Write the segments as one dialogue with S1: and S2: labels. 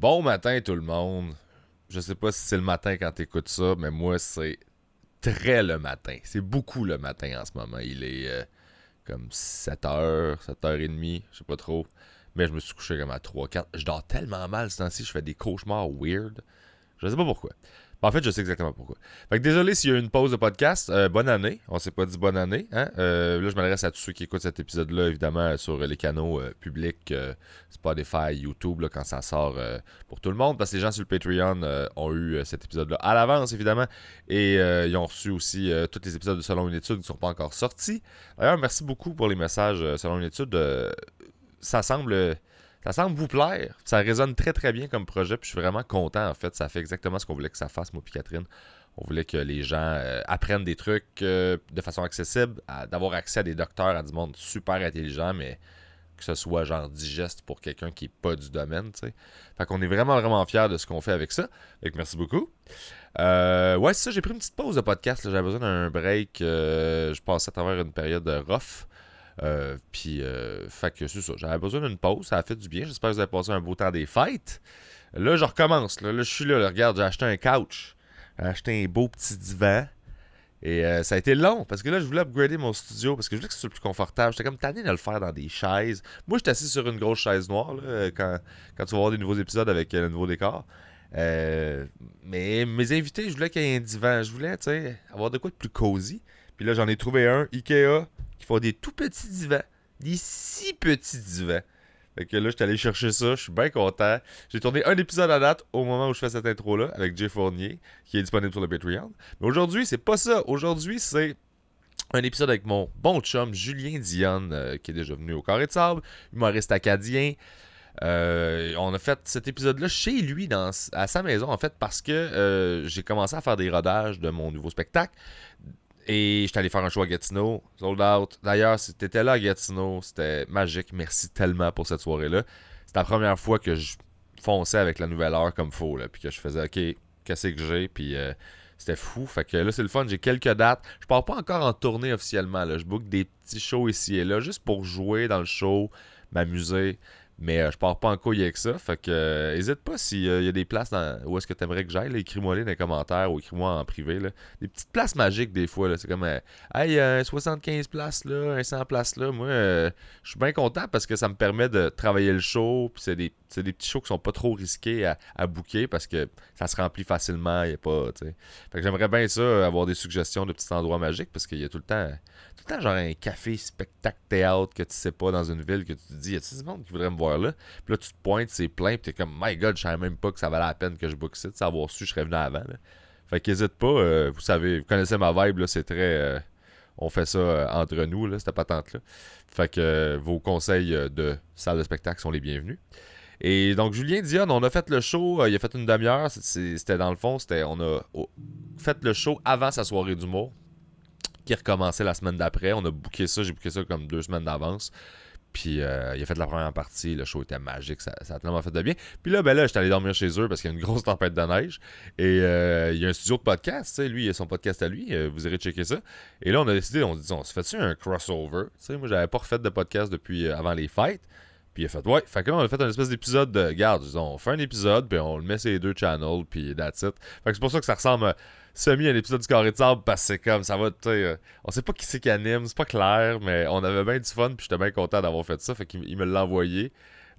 S1: Bon matin tout le monde. Je sais pas si c'est le matin quand t'écoutes ça, mais moi c'est très le matin. C'est beaucoup le matin en ce moment. Il est comme 7h, 7h30, je sais pas trop. Mais je me suis couché comme à 3, 4. Je dors tellement mal ce temps-ci, je fais des cauchemars weird. Je sais pas pourquoi. En fait, je sais exactement pourquoi. Fait que désolé s'il y a eu une pause de podcast. Bonne année. On s'est pas dit bonne année. Hein? Là, je m'adresse à tous ceux qui écoutent cet épisode-là, évidemment, sur les canaux publics, Spotify, YouTube, là, quand ça sort pour tout le monde. Parce que les gens sur le Patreon ont eu cet épisode-là à l'avance, évidemment. Et ils ont reçu aussi tous les épisodes de Selon une étude qui ne sont pas encore sortis. D'ailleurs, merci beaucoup pour les messages Selon une étude. Ça semble vous plaire. Ça résonne très très bien comme projet. Puis je suis vraiment content en fait. Ça fait exactement ce qu'on voulait que ça fasse, moi et Catherine. On voulait que les gens apprennent des trucs de façon accessible, d'avoir accès à des docteurs, à du monde super intelligent, mais que ce soit genre digeste pour quelqu'un qui n'est pas du domaine, tu sais. Fait qu'on est vraiment vraiment fiers de ce qu'on fait avec ça. Fait que merci beaucoup. Ouais, c'est ça, j'ai pris une petite pause de podcast. Là. J'avais besoin d'un break. Je passais à travers une période rough. Fait que c'est ça, j'avais besoin d'une pause, ça a fait du bien, j'espère que vous avez passé un beau temps des fêtes. Là, je recommence, là je suis là, regarde, j'ai acheté un couch, j'ai acheté un beau petit divan, et ça a été long, parce que là, je voulais upgrader mon studio, parce que je voulais que ce soit plus confortable, j'étais comme tanné de le faire dans des chaises. Moi, j'étais assis sur une grosse chaise noire, là, quand tu vas voir des nouveaux épisodes avec le nouveau décor. Mais mes invités, je voulais qu'il y ait un divan, je voulais, tu sais, avoir de quoi de plus cosy. Puis là, j'en ai trouvé un, Ikea, qui font des tout petits divans. Des si petits divans. Fait que là, je suis allé chercher ça. Je suis bien content. J'ai tourné un épisode à date au moment où je fais cette intro-là avec Jay Fournier, qui est disponible sur le Patreon. Mais aujourd'hui, c'est pas ça. Aujourd'hui, c'est un épisode avec mon bon chum Julien Dionne, qui est déjà venu au Carré de Sable, humoriste acadien. On a fait cet épisode-là chez lui, à sa maison, en fait, parce que j'ai commencé à faire des rodages de mon nouveau spectacle. Et j'étais allé faire un show à Gatineau, sold out. D'ailleurs, si t'étais là à Gatineau, c'était magique. Merci tellement pour cette soirée-là. C'était la première fois que je fonçais avec la nouvelle heure comme faux, là, puis que je faisais OK, qu'est-ce que j'ai, puis c'était fou. Fait que là, c'est le fun. J'ai quelques dates. Je pars pas encore en tournée officiellement. Là. Je book des petits shows ici et là, juste pour jouer dans le show, m'amuser. Mais je pars pas en couille avec ça. Fait que hésite pas s'il y a des places où est-ce que t'aimerais que j'aille. Là, écris-moi les dans les commentaires ou écris-moi en privé. Là. Des petites places magiques des fois. Là. C'est comme hey, 75 places là, un 100 places là. Moi, je suis bien content parce que ça me permet de travailler le show. Puis c'est des petits shows qui sont pas trop risqués à booker parce que ça se remplit facilement. Y a pas, t'sais. Fait que j'aimerais bien ça, avoir des suggestions de petits endroits magiques parce qu'il y a tout le temps genre un café, spectacle, théâtre que tu sais pas dans une ville que tu te dis, y a-t-il du monde qui voudrait me voir là? Puis là, tu te pointes, c'est plein, puis t'es comme, my god, je savais même pas que ça valait la peine que je book ça. Savoir su, je serais venu avant. Là. Fait qu'hésite pas, vous savez, vous connaissez ma vibe, là, c'est très. On fait ça entre nous, là, cette patente-là. Fait que vos conseils de salle de spectacle sont les bienvenus. Et donc, Julien Dionne, on a fait le show, il a fait une demi-heure, c'était dans le fond, on a fait le show avant sa soirée d'humour, qui recommençait la semaine d'après. On a booké ça, j'ai booké ça comme 2 semaines d'avance. Puis il a fait la première partie, le show était magique, ça a tellement fait de bien. Puis là, j'étais allé dormir chez eux parce qu'il y a une grosse tempête de neige. Et il y a un studio de podcast, tu sais, lui, il a son podcast à lui, vous irez checker ça. Et là, on a décidé, on se fait-tu un crossover? Tu sais, moi, j'avais pas refait de podcast depuis avant les fêtes. Puis il a fait, ouais. Fait que là, on a fait un espèce d'épisode de, regarde, on fait un épisode, puis on le met sur les 2 channels, puis that's it. Fait que c'est pour ça que ça ressemble semi à un épisode du Carré de Sable, parce que c'est comme, ça va, tu sais, on sait pas qui c'est qui anime, c'est pas clair, mais on avait bien du fun, puis j'étais bien content d'avoir fait ça, fait qu'il me l'a envoyé,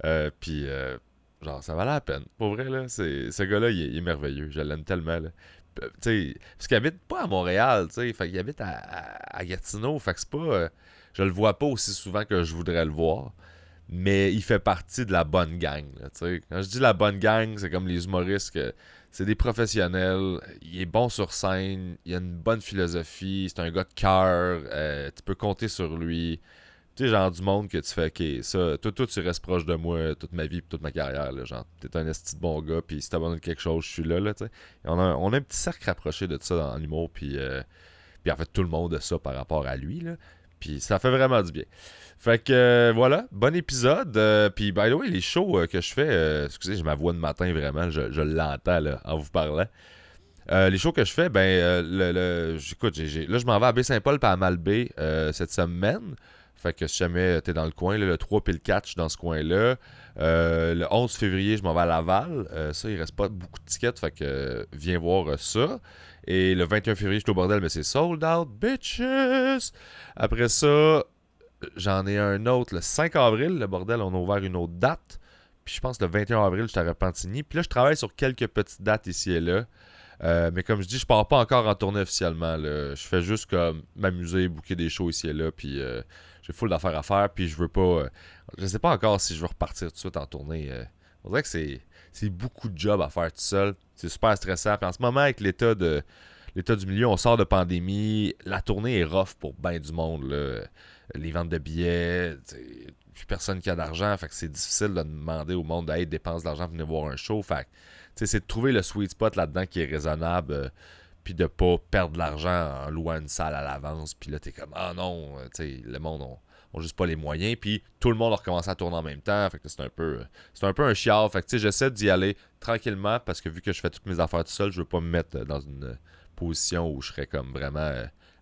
S1: genre, ça valait la peine. Pour vrai, là, ce gars-là, il est merveilleux, je l'aime tellement, là. Tu sais, parce qu'il habite pas à Montréal, tu sais, fait qu'il habite à Gatineau, fait que c'est pas, je le vois pas aussi souvent que je voudrais le voir. Mais il fait partie de la bonne gang. Là, quand je dis la bonne gang, c'est comme les humoristes que c'est des professionnels. Il est bon sur scène. Il a une bonne philosophie. C'est un gars de cœur. Tu peux compter sur lui. Tu sais, genre du monde que tu fais, ok, ça, toi, tu restes proche de moi toute ma vie et toute ma carrière. Là, genre, t'es un esti de bon gars. Puis si t'as besoin de quelque chose, je suis là. Là tu sais. On a un petit cercle rapproché de ça dans l'humour. Puis en fait, tout le monde a ça par rapport à lui. Là. Puis ça fait vraiment du bien. Fait que voilà, bon épisode. Puis by the way, les shows que je fais, excusez, j'ai ma voix de matin vraiment, je l'entends là, en vous parlant. Les shows que je fais, écoute, là je m'en vais à Baie-Saint-Paul et à Malbaie cette semaine. Fait que si jamais t'es dans le coin, là, le 3 puis le 4, je suis dans ce coin-là. Le 11 février, je m'en vais à Laval. Ça, il reste pas beaucoup de tickets, fait que viens voir ça. Et le 21 février, je suis au bordel, mais c'est sold out, bitches! Après ça, j'en ai un autre, le 5 avril, le bordel, on a ouvert une autre date. Puis je pense que le 21 avril, je suis à Repentigny. Puis là, je travaille sur quelques petites dates ici et là. Mais comme je dis, je pars pas encore en tournée officiellement. Là. Je fais juste comme m'amuser, booker des shows ici et là. Puis j'ai full d'affaires à faire. Puis je veux pas. Je sais pas encore si je veux repartir tout de suite en tournée. On dirait que c'est beaucoup de job à faire tout seul. C'est super stressant. Puis en ce moment, avec l'état du milieu, on sort de pandémie. La tournée est rough pour ben du monde. Là. Les ventes de billets, plus personne qui a d'argent. Fait que c'est difficile de demander au monde hey, dépense de l'argent pour venir voir un show. Fait que c'est de trouver le sweet spot là-dedans qui est raisonnable. Puis de pas perdre de l'argent en louant une salle à l'avance. Puis là, t'es comme ah non, le monde ont juste pas les moyens. Puis tout le monde a recommencé à tourner en même temps. Fait que c'est un peu un chiard. Fait que j'essaie d'y aller tranquillement parce que vu que je fais toutes mes affaires tout seul, je veux pas me mettre dans une position où je serais comme vraiment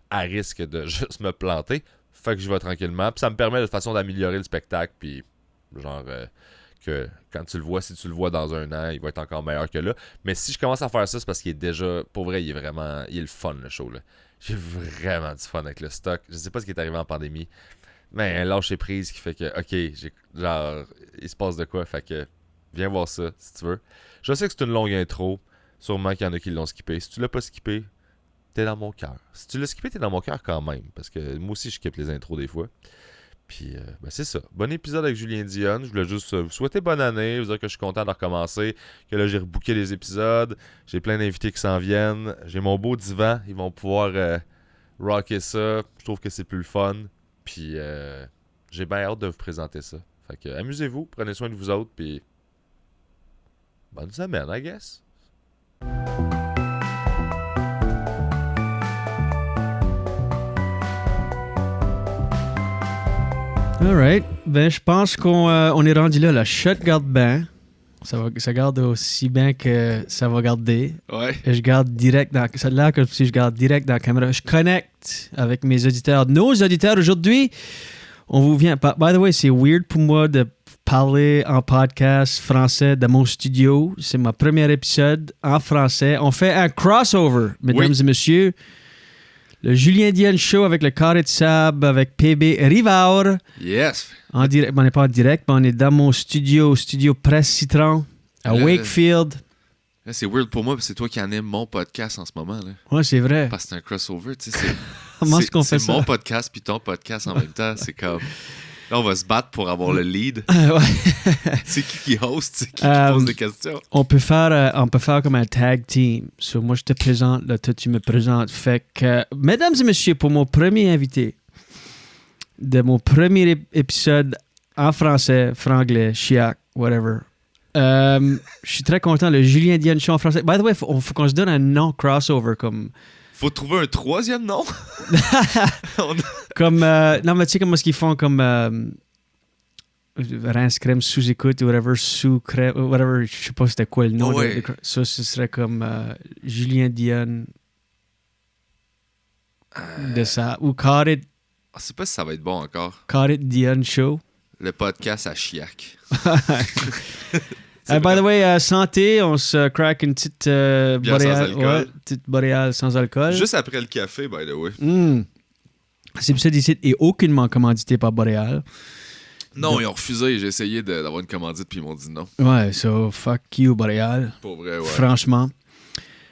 S1: à risque de juste me planter. Fait que je vais tranquillement. Puis ça me permet de toute façon d'améliorer le spectacle. Puis genre que quand tu le vois, si tu le vois dans un an, il va être encore meilleur que là. Mais si je commence à faire ça, c'est parce qu'il est déjà... Pour vrai, il est le fun, le show. Là. J'ai vraiment du fun avec le stock. Je sais pas ce qui est arrivé en pandémie. Mais un lâcher prise qui fait que, OK, genre, il se passe de quoi. Fait que viens voir ça, si tu veux. Je sais que c'est une longue intro. Sûrement qu'il y en a qui l'ont skippé. Si tu l'as pas skippé, t'es dans mon cœur. Si tu l'as skippé, t'es dans mon cœur quand même. Parce que moi aussi, je skippe les intros des fois. Puis, c'est ça. Bon épisode avec Julien Dionne. Je voulais juste vous souhaiter bonne année. Vous dire que je suis content de recommencer. Que là, j'ai rebooké les épisodes. J'ai plein d'invités qui s'en viennent. J'ai mon beau divan. Ils vont pouvoir rocker ça. Je trouve que c'est plus le fun. Puis, j'ai bien hâte de vous présenter ça. Fait que, amusez-vous. Prenez soin de vous autres. Puis, bonne semaine, I guess.
S2: Alright. Ben, je pense qu'on est rendu là. La shot garde bien. Ça garde aussi bien que ça va garder.
S1: Ouais.
S2: Et je garde direct dans... Ça a l'air que si je garde direct dans la caméra. Je connecte avec mes auditeurs. Nos auditeurs, aujourd'hui, on vous vient... By the way, c'est weird pour moi de parler en podcast français de mon studio. C'est mon premier épisode en français. On fait un crossover, mesdames et messieurs. Le Julien Dionne Show avec le Carré de Sable, avec PB Rivard.
S1: Yes.
S2: En direct, on n'est pas en direct, mais on est dans mon studio Presse Citron, à Wakefield.
S3: Là, c'est weird pour moi, parce que c'est toi qui anime mon podcast en ce moment. Là.
S2: Ouais, c'est vrai.
S3: Parce que c'est un crossover, tu sais.
S2: Comment est-ce qu'on fait ça?
S3: C'est mon podcast puis ton podcast en même temps. C'est comme... Là, on va se battre pour avoir le lead.
S2: Ouais.
S3: C'est qui host, c'est qui pose des questions.
S2: On peut faire comme un tag team. So, moi, je te présente, là, toi, tu me présentes. Fait que, mesdames et messieurs, pour mon premier invité de mon premier épisode en français, franglais, chiac, whatever, je suis très content. Le Julien Dionne Show en français. By the way, faut qu'on se donne un nom crossover comme...
S3: Faut trouver un troisième nom.
S2: Comme non mais tu sais comment est-ce qu'ils font comme rince crème sous écoute ou whatever sous crème whatever, je sais pas c'était quoi le nom.
S3: Ouais.
S2: Ça ce serait comme Julien Dionne de ça ou Carré
S3: Je sais pas si ça va être bon encore.
S2: Dionne Show.
S3: Le podcast à Chiac.
S2: By the way, santé, on se crack une petite boréale,
S3: sans alcool.
S2: Petite boréale sans alcool.
S3: Juste après le café, by the way.
S2: C'est pour ça d'ici est aucunement commandité par Boréal.
S3: Non, ils ont refusé. J'ai essayé d'avoir une commandite puis ils m'ont dit non.
S2: Ouais, so fuck you Boréal.
S3: Pour vrai, ouais.
S2: Franchement.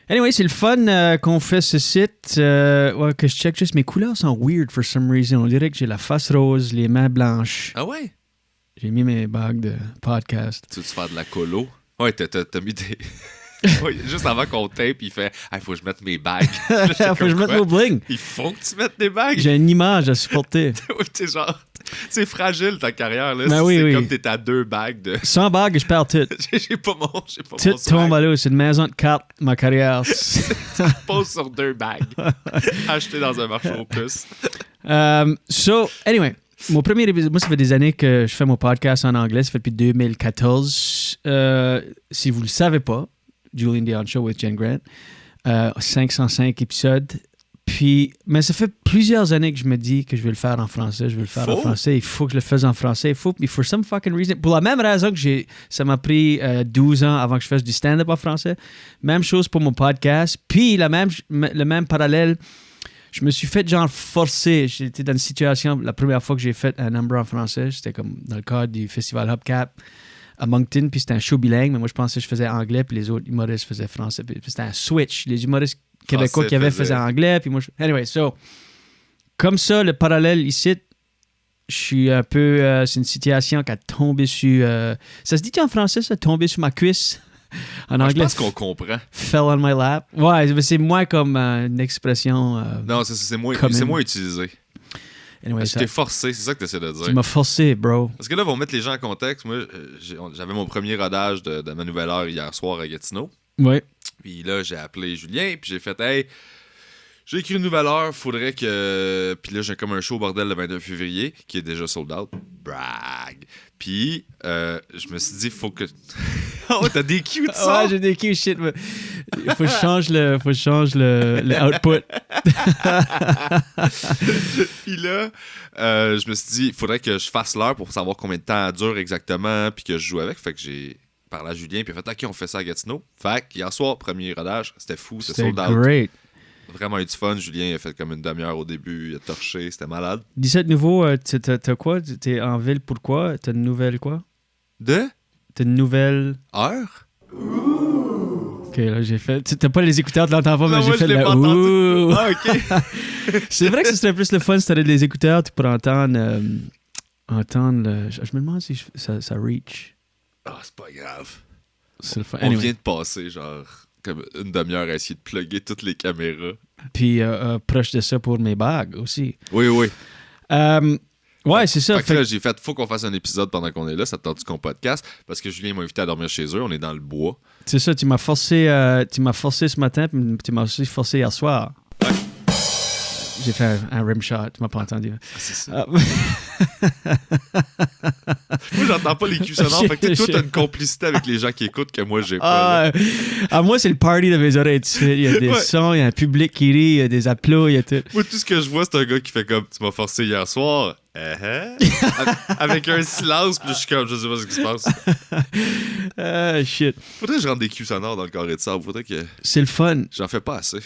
S2: Anyway, c'est le fun qu'on fait ce site. Ouais, que je check juste mes couleurs sont weird for some reason. On dirait que j'ai la face rose, les mains blanches.
S3: Ah ouais?
S2: J'ai mis mes bagues de podcast.
S3: Tu veux faire de la colo? Ouais, t'as mis des... Ouais, juste avant qu'on tape, il fait « faut que je mette mes bagues. »
S2: Faut que je mette mon bling.
S3: Il faut que tu mettes des bagues.
S2: J'ai une image à supporter.
S3: Oui, t'es genre... C'est fragile ta carrière, là.
S2: Ben oui,
S3: c'est
S2: oui.
S3: comme t'es à 2 bagues de...
S2: Sans bague, je perds tout.
S3: j'ai pas mon
S2: Tout tombe à l'eau. C'est une maison de cartes, ma carrière.
S3: Pose sur 2 bagues. Acheté dans un marché aux puces.
S2: So, anyway... Mon premier épisode, moi, ça fait des années que je fais mon podcast en anglais. Ça fait depuis 2014. Si vous ne le savez pas, Julien Dionne Show with Jen Grant. 505 épisodes. Puis, mais ça fait plusieurs années que je me dis que je vais le faire en français. Je vais le faire en français. Il faut que je le fasse en français. Il faut, for some fucking reason. Pour la même raison que ça m'a pris 12 ans avant que je fasse du stand-up en français. Même chose pour mon podcast. Puis, le même parallèle, je me suis fait genre forcer. J'étais dans une situation, la première fois que j'ai fait un number en français, c'était comme dans le cadre du festival Hubcap à Moncton, puis c'était un show bilingue, mais moi je pensais que je faisais anglais, puis les autres humoristes faisaient français. Puis c'était un switch. Les humoristes québécois qui avaient faisaient anglais, puis moi anyway, so comme ça, le parallèle ici, je suis un peu... c'est une situation qui a tombé sur... ça se dit en français, ça? Tomber sur ma cuisse? En anglais,
S3: je pense qu'on comprend.
S2: Fell on my lap. Ouais, mais c'est moins comme une expression...
S3: non, c'est moins utilisé.
S2: Anyway,
S3: je t'ai forcé, c'est ça que tu essaies de dire.
S2: Tu m'as forcé, bro.
S3: Parce que là, on va mettre les gens en contexte. Moi, j'avais mon premier rodage de ma nouvelle heure hier soir à Gatineau.
S2: Ouais.
S3: Puis là, j'ai appelé Julien, puis j'ai fait « Hey, j'ai écrit une nouvelle heure, faudrait que... » Puis là, j'ai comme un show au bordel le 22 février, qui est déjà sold out. Brag! Puis, je me suis dit, faut que... Oh, t'as des cues de ça?
S2: Ouais, j'ai des cues, shit. Il faut que je change le output.
S3: Puis là, je me suis dit, il faudrait que je fasse l'heure pour savoir combien de temps elle dure exactement, puis que je joue avec. Fait que j'ai parlé à Julien, puis il a fait, OK, on fait ça à Gatineau. Fait que hier soir, premier rodage, c'était fou, c'était sold out.
S2: Great.
S3: Vraiment eu du fun. Julien a fait comme une demi-heure au début, il a torché, c'était malade.
S2: 17 nouveaux, t'as quoi? T'es en ville pourquoi? T'as une nouvelle quoi?
S3: De?
S2: T'as une nouvelle...
S3: Heure?
S2: Ok, là, j'ai fait... T'as pas les écouteurs, tu l'entends pas,
S3: non,
S2: mais j'ai fait
S3: le
S2: la... Ouh!
S3: Ah, ok.
S2: C'est vrai que ce serait plus le fun si t'avais les écouteurs, tu pourrais entendre le... Je me demande si ça reach.
S3: Ah, c'est pas grave.
S2: C'est le fun.
S3: On
S2: Anyway.
S3: vient de passer, genre, comme une demi-heure à essayer de plugger toutes les caméras.
S2: Puis proche de ça pour mes bagues aussi.
S3: Oui, oui.
S2: Ouais, c'est ça.
S3: Fait que là, j'ai fait, faut qu'on fasse un épisode pendant qu'on est là, ça te tente qu'on podcast, parce que Julien m'a invité à dormir chez eux, on est dans le bois.
S2: C'est ça, tu m'as forcé ce matin, puis tu m'as aussi forcé hier soir.
S3: Ouais.
S2: J'ai fait un rim shot, tu m'as pas entendu.
S3: Ah, c'est ça. Moi, j'entends pas les cues sonores, fait que toi, t'as une complicité avec les gens qui écoutent que moi, j'ai pas.
S2: Moi, c'est le party de mes oreilles. Il y a des sons, il y a un public qui rit, il y a des applaudissements, il y a tout.
S3: Moi, tout ce que je vois, c'est un gars qui fait comme, tu m'as forcé hier soir. Avec un silence, puis je suis comme, je sais pas ce qui se passe.
S2: Shit.
S3: Faudrait que je rentre des cues sonores dans le carré de sable. Faudrait que.
S2: C'est le fun.
S3: J'en fais pas assez.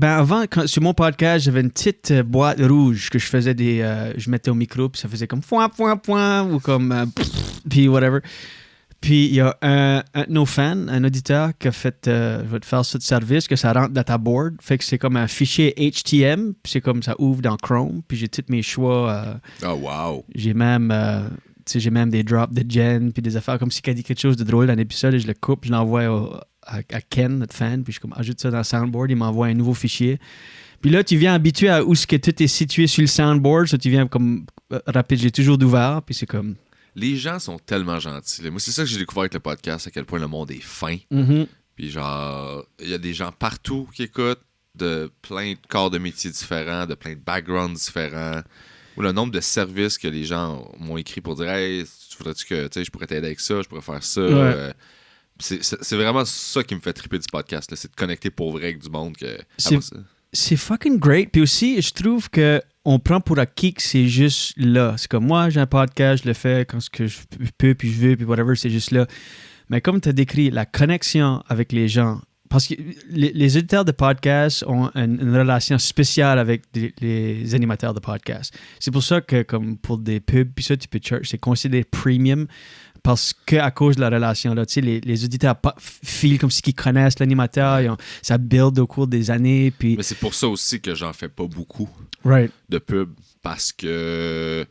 S2: Avant, sur mon podcast, j'avais une petite boîte rouge que je faisais je mettais au micro, puis ça faisait comme point, point, point, ou comme puis whatever. Puis il y a un de nos fans, un auditeur, qui a fait, je vais te faire ça de service, que ça rentre dans ta board. Fait que c'est comme un fichier HTML, puis c'est comme ça ouvre dans Chrome, puis j'ai tous mes choix.
S3: Oh, wow.
S2: J'ai même des drops de Jen, puis des affaires comme si elle dit quelque chose de drôle dans l'épisode, et je le coupe, je l'envoie à Ken, notre fan, puis je comme, ajoute ça dans le soundboard, il m'envoie un nouveau fichier. Puis là, tu viens habitué à où ce que tout est situé sur le soundboard, ça tu viens comme rapide, j'ai toujours d'ouvert, puis c'est comme...
S3: Les gens sont tellement gentils. Moi, c'est ça que j'ai découvert avec le podcast, à quel point le monde est fin.
S2: Mm-hmm.
S3: Puis genre, il y a des gens partout qui écoutent, de plein de corps de métiers différents, de plein de backgrounds différents. Ou le nombre de services que les gens m'ont écrit pour dire « Hey, voudrais-tu que je pourrais t'aider avec ça, je pourrais faire ça.
S2: Ouais.
S3: C'est vraiment ça qui me fait triper du podcast, là, c'est de connecter pour vrai avec du monde.
S2: C'est fucking great. Puis aussi, je trouve que on prend pour acquis que c'est juste là. C'est comme moi, j'ai un podcast, je le fais quand je peux, puis je veux, puis whatever, c'est juste là. Mais comme tu as décrit, la connexion avec les gens, parce que les éditeurs de podcasts ont une relation spéciale avec les animateurs de podcasts. C'est pour ça que, comme pour des pubs, puis ça, tu peux charge, c'est considéré premium parce qu'à cause de la relation-là, tu sais, les auditeurs filent comme si ils connaissent l'animateur, ça build au cours des années. Puis...
S3: Mais c'est pour ça aussi que j'en fais pas beaucoup de pubs, parce que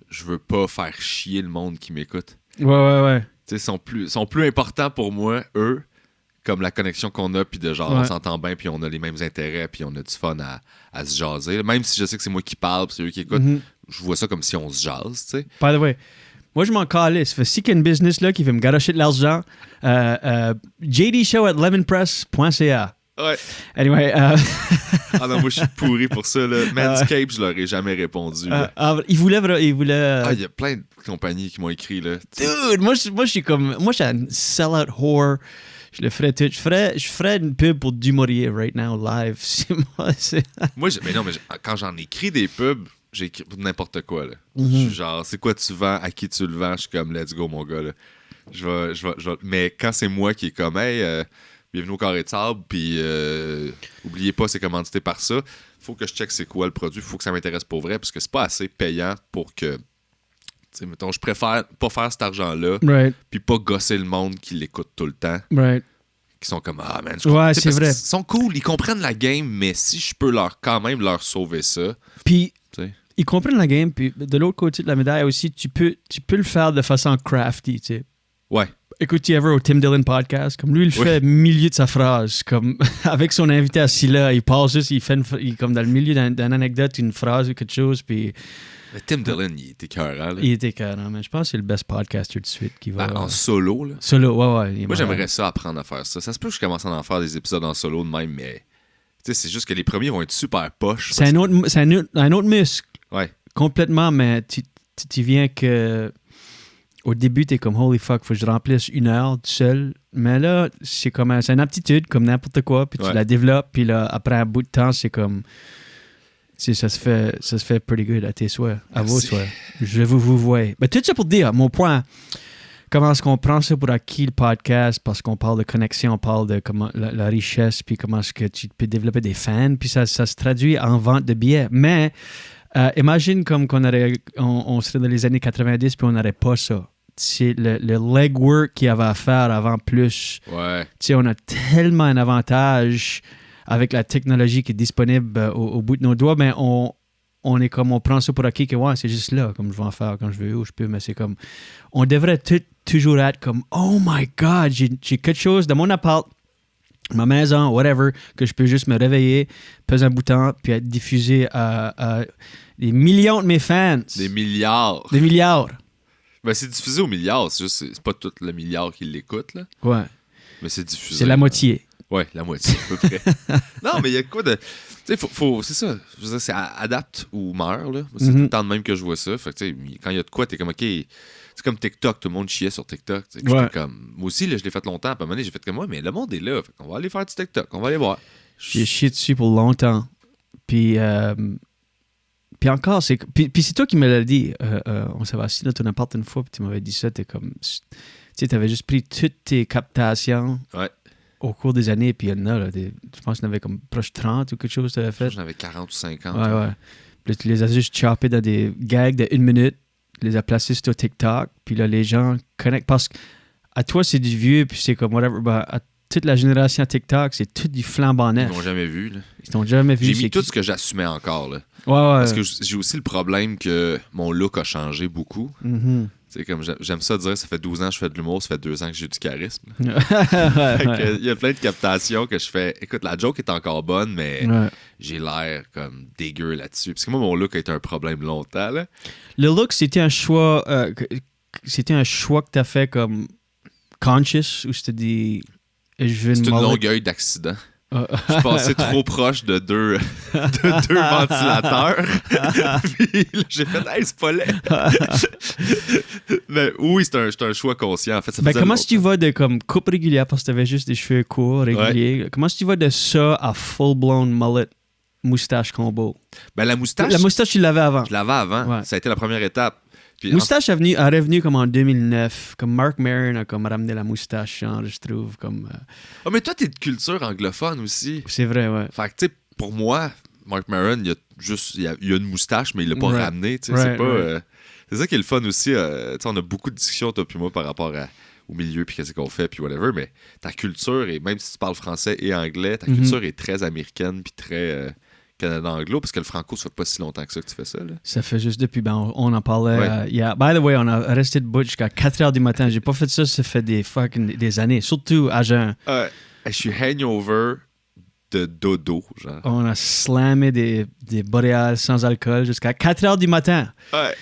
S3: je veux pas faire chier le monde qui m'écoute.
S2: Ouais.
S3: Tu sais, sont plus importants pour moi, eux, comme la connexion qu'on a, puis de genre, on s'entend bien, puis on a les mêmes intérêts, puis on a du fun à se jaser. Même si je sais que c'est moi qui parle, puis c'est eux qui écoutent, je vois ça comme si on se jase, tu sais.
S2: By the way, moi, je m'en calisse. Si qu'il y a une business là qui veut me garocher de l'argent, jdshow@lemonpress.ca.
S3: Ouais.
S2: Anyway.
S3: Ah non, moi, je suis pourri pour ça, là. Manscaped, je leur ai jamais répondu.
S2: Il voulait...
S3: Ah, il y a plein de compagnies qui m'ont écrit, là.
S2: Dude, moi, je suis comme... Moi, je suis un sell-out whore. Je le ferais tout. Je ferais une pub pour Dumouriez right now, live. C'est moi, c'est...
S3: Moi, quand j'en écris des pubs, j'écris n'importe quoi, là. Je suis genre, c'est quoi tu vends, à qui tu le vends? Je suis comme, let's go, mon gars, là. Je vais... Mais quand c'est moi qui est comme, hey, bienvenue au Carré de Sable, puis oubliez pas, c'est commandité par ça. Faut que je check c'est quoi le produit, faut que ça m'intéresse pour vrai, parce que c'est pas assez payant pour que... Tu sais, mettons, je préfère pas faire cet argent-là,
S2: Right.
S3: puis pas gosser le monde qui l'écoute tout le temps,
S2: Right.
S3: qui sont comme, ah, man,
S2: Ouais,
S3: tu sais,
S2: c'est
S3: parce
S2: vrai.
S3: qu'ils sont cool, ils comprennent la game, mais si je peux quand même leur sauver ça,
S2: Puis,
S3: tu sais.
S2: ils comprennent la game, puis de l'autre côté de la médaille aussi, tu peux le faire de façon crafty, tu sais.
S3: Ouais.
S2: Écoute, ever au Tim Dillon podcast, comme lui, il le fait au milieu de sa phrase, comme avec son invité assis là, il passe juste, il fait comme dans le milieu d'une anecdote, une phrase ou quelque chose, puis
S3: Mais Tim Dillon, il était écœurant, là.
S2: il était carrément, mais je pense que c'est le best podcaster de suite qui va...
S3: En solo, là.
S2: Solo, ouais. il est
S3: Moi,
S2: malade.
S3: j'aimerais ça apprendre à faire ça. Ça se peut que je commence à en faire des épisodes en solo de même, mais tu sais, c'est juste que les premiers vont être super poches.
S2: C'est un autre muscle,
S3: Ouais.
S2: complètement, mais tu viens que... Au début, t'es comme holy fuck, faut que je remplisse 1 heure tout seul. Mais là, c'est une aptitude comme n'importe quoi, puis tu la développes, puis là, après un bout de temps, c'est comme. Tu sais, ça se fait pretty good à tes souhaits, à vos souhaits. Je vous vois. Mais tout ça pour dire, mon point, comment est-ce qu'on prend ça pour acquis le podcast, parce qu'on parle de connexion, on parle de comment la richesse, puis comment est-ce que tu peux développer des fans, puis ça se traduit en vente de billets. Mais. Imagine comme on serait dans les années 90 puis on n'aurait pas ça. C'est le legwork qu'il y avait à faire avant plus.
S3: Ouais.
S2: Tu sais, on a tellement un avantage avec la technologie qui est disponible au bout de nos doigts, mais on est comme, on prend ça pour acquis que ouais, c'est juste là, comme je vais en faire quand je veux, où je peux, mais c'est comme, on devrait toujours être comme, oh my God, j'ai quelque chose dans mon appart, ma maison, whatever, que je peux juste me réveiller, peser un bouton, puis être diffusé à des millions de mes fans.
S3: Des milliards.
S2: Des milliards.
S3: Ben, c'est diffusé aux milliards. C'est pas tout le milliard qui l'écoute, là.
S2: Ouais.
S3: Mais c'est diffusé.
S2: C'est la moitié.
S3: Ouais, la moitié, à peu près. Non, mais il y a quoi de. Tu sais, c'est ça. Je veux dire, c'est adapte ou meurt, là. C'est tout le temps de même que je vois ça. Fait que, tu sais, quand il y a de quoi, t'es comme, OK. C'est comme TikTok, tout le monde chiait sur TikTok.
S2: Ouais.
S3: Comme, moi aussi, là, je l'ai fait longtemps. Puis à un moment donné, j'ai fait comme moi, mais le monde est là. Fait qu'on va aller faire du TikTok. On va aller voir.
S2: J'ai chié dessus pour longtemps. Puis encore, puis c'est toi qui me l'as dit. On s'est assis dans ton appart une fois, puis tu m'avais dit ça. T'es comme. Tu sais, t'avais juste pris toutes tes captations au cours des années, puis il y en a, là, je pense qu'il y en avait comme proche 30 ou quelque chose que t'avais fait.
S3: J'en avais 40 ou 50.
S2: Ouais. Puis là, tu les as juste choppés dans des gags de 1 minute. Tu les as placés sur TikTok, puis là, les gens connectent. Parce que à toi, c'est du vieux, puis c'est comme whatever. Ben, à toute la génération TikTok, c'est tout du flambant neuf.
S3: Ils m'ont jamais vu, là.
S2: Ils t'ont jamais vu.
S3: J'ai mis tout ce que j'assumais encore, là.
S2: Ouais.
S3: Parce que j'ai aussi le problème que mon look a changé beaucoup.
S2: Mm-hmm.
S3: C'est comme j'aime ça dire, ça fait 12 ans que je fais de l'humour, ça fait 2 ans que j'ai du charisme. Il y a plein de captations que je fais. Écoute, la joke est encore bonne, mais j'ai l'air comme dégueu là-dessus. Parce que moi, mon look a été un problème longtemps, là.
S2: Le look, c'était un choix que t'as fait comme conscious, ou c'était des...
S3: C'est une longueuil d'accident. Je passais trop proche de deux ventilateurs. Puis là, j'ai fait, hey, c'est pas laid. Mais oui, c'est un choix conscient. En fait, ça
S2: comment est-ce que tu vas de comme coupe régulière parce que t'avais juste des cheveux courts réguliers? Comment est-ce que tu vas de ça à full-blown mullet, moustache combo?
S3: Ben, la moustache,
S2: tu l'avais avant.
S3: je l'avais avant.
S2: Ouais.
S3: Ça a été la première étape. Puis,
S2: moustache est revenu comme en 2009. Comme Mark Maron a comme ramené la moustache, genre, je trouve. Comme,
S3: Oh, mais toi, t'es de culture anglophone aussi.
S2: C'est vrai, ouais.
S3: Fait que, tu sais, pour moi, Mark Maron, il a une moustache, mais il l'a pas ramené. Tu sais, c'est pas. C'est ça qui est le fun aussi. Tu sais, on a beaucoup de discussions, toi puis moi, par rapport au milieu, puis qu'est-ce qu'on fait, puis whatever. Mais ta culture, et même si tu parles français et anglais, ta culture est très américaine, puis très. Canada-anglo, parce que le franco, ça fait pas si longtemps que ça que tu fais ça. Là.
S2: Ça fait juste depuis, on en parlait. By the way, on a resté debout jusqu'à 4h du matin. J'ai pas fait ça fait des années, surtout à jeun.
S3: Je suis hangover de dodo, genre.
S2: On a slammé des boréales sans alcool jusqu'à 4h du matin.
S3: Ouais.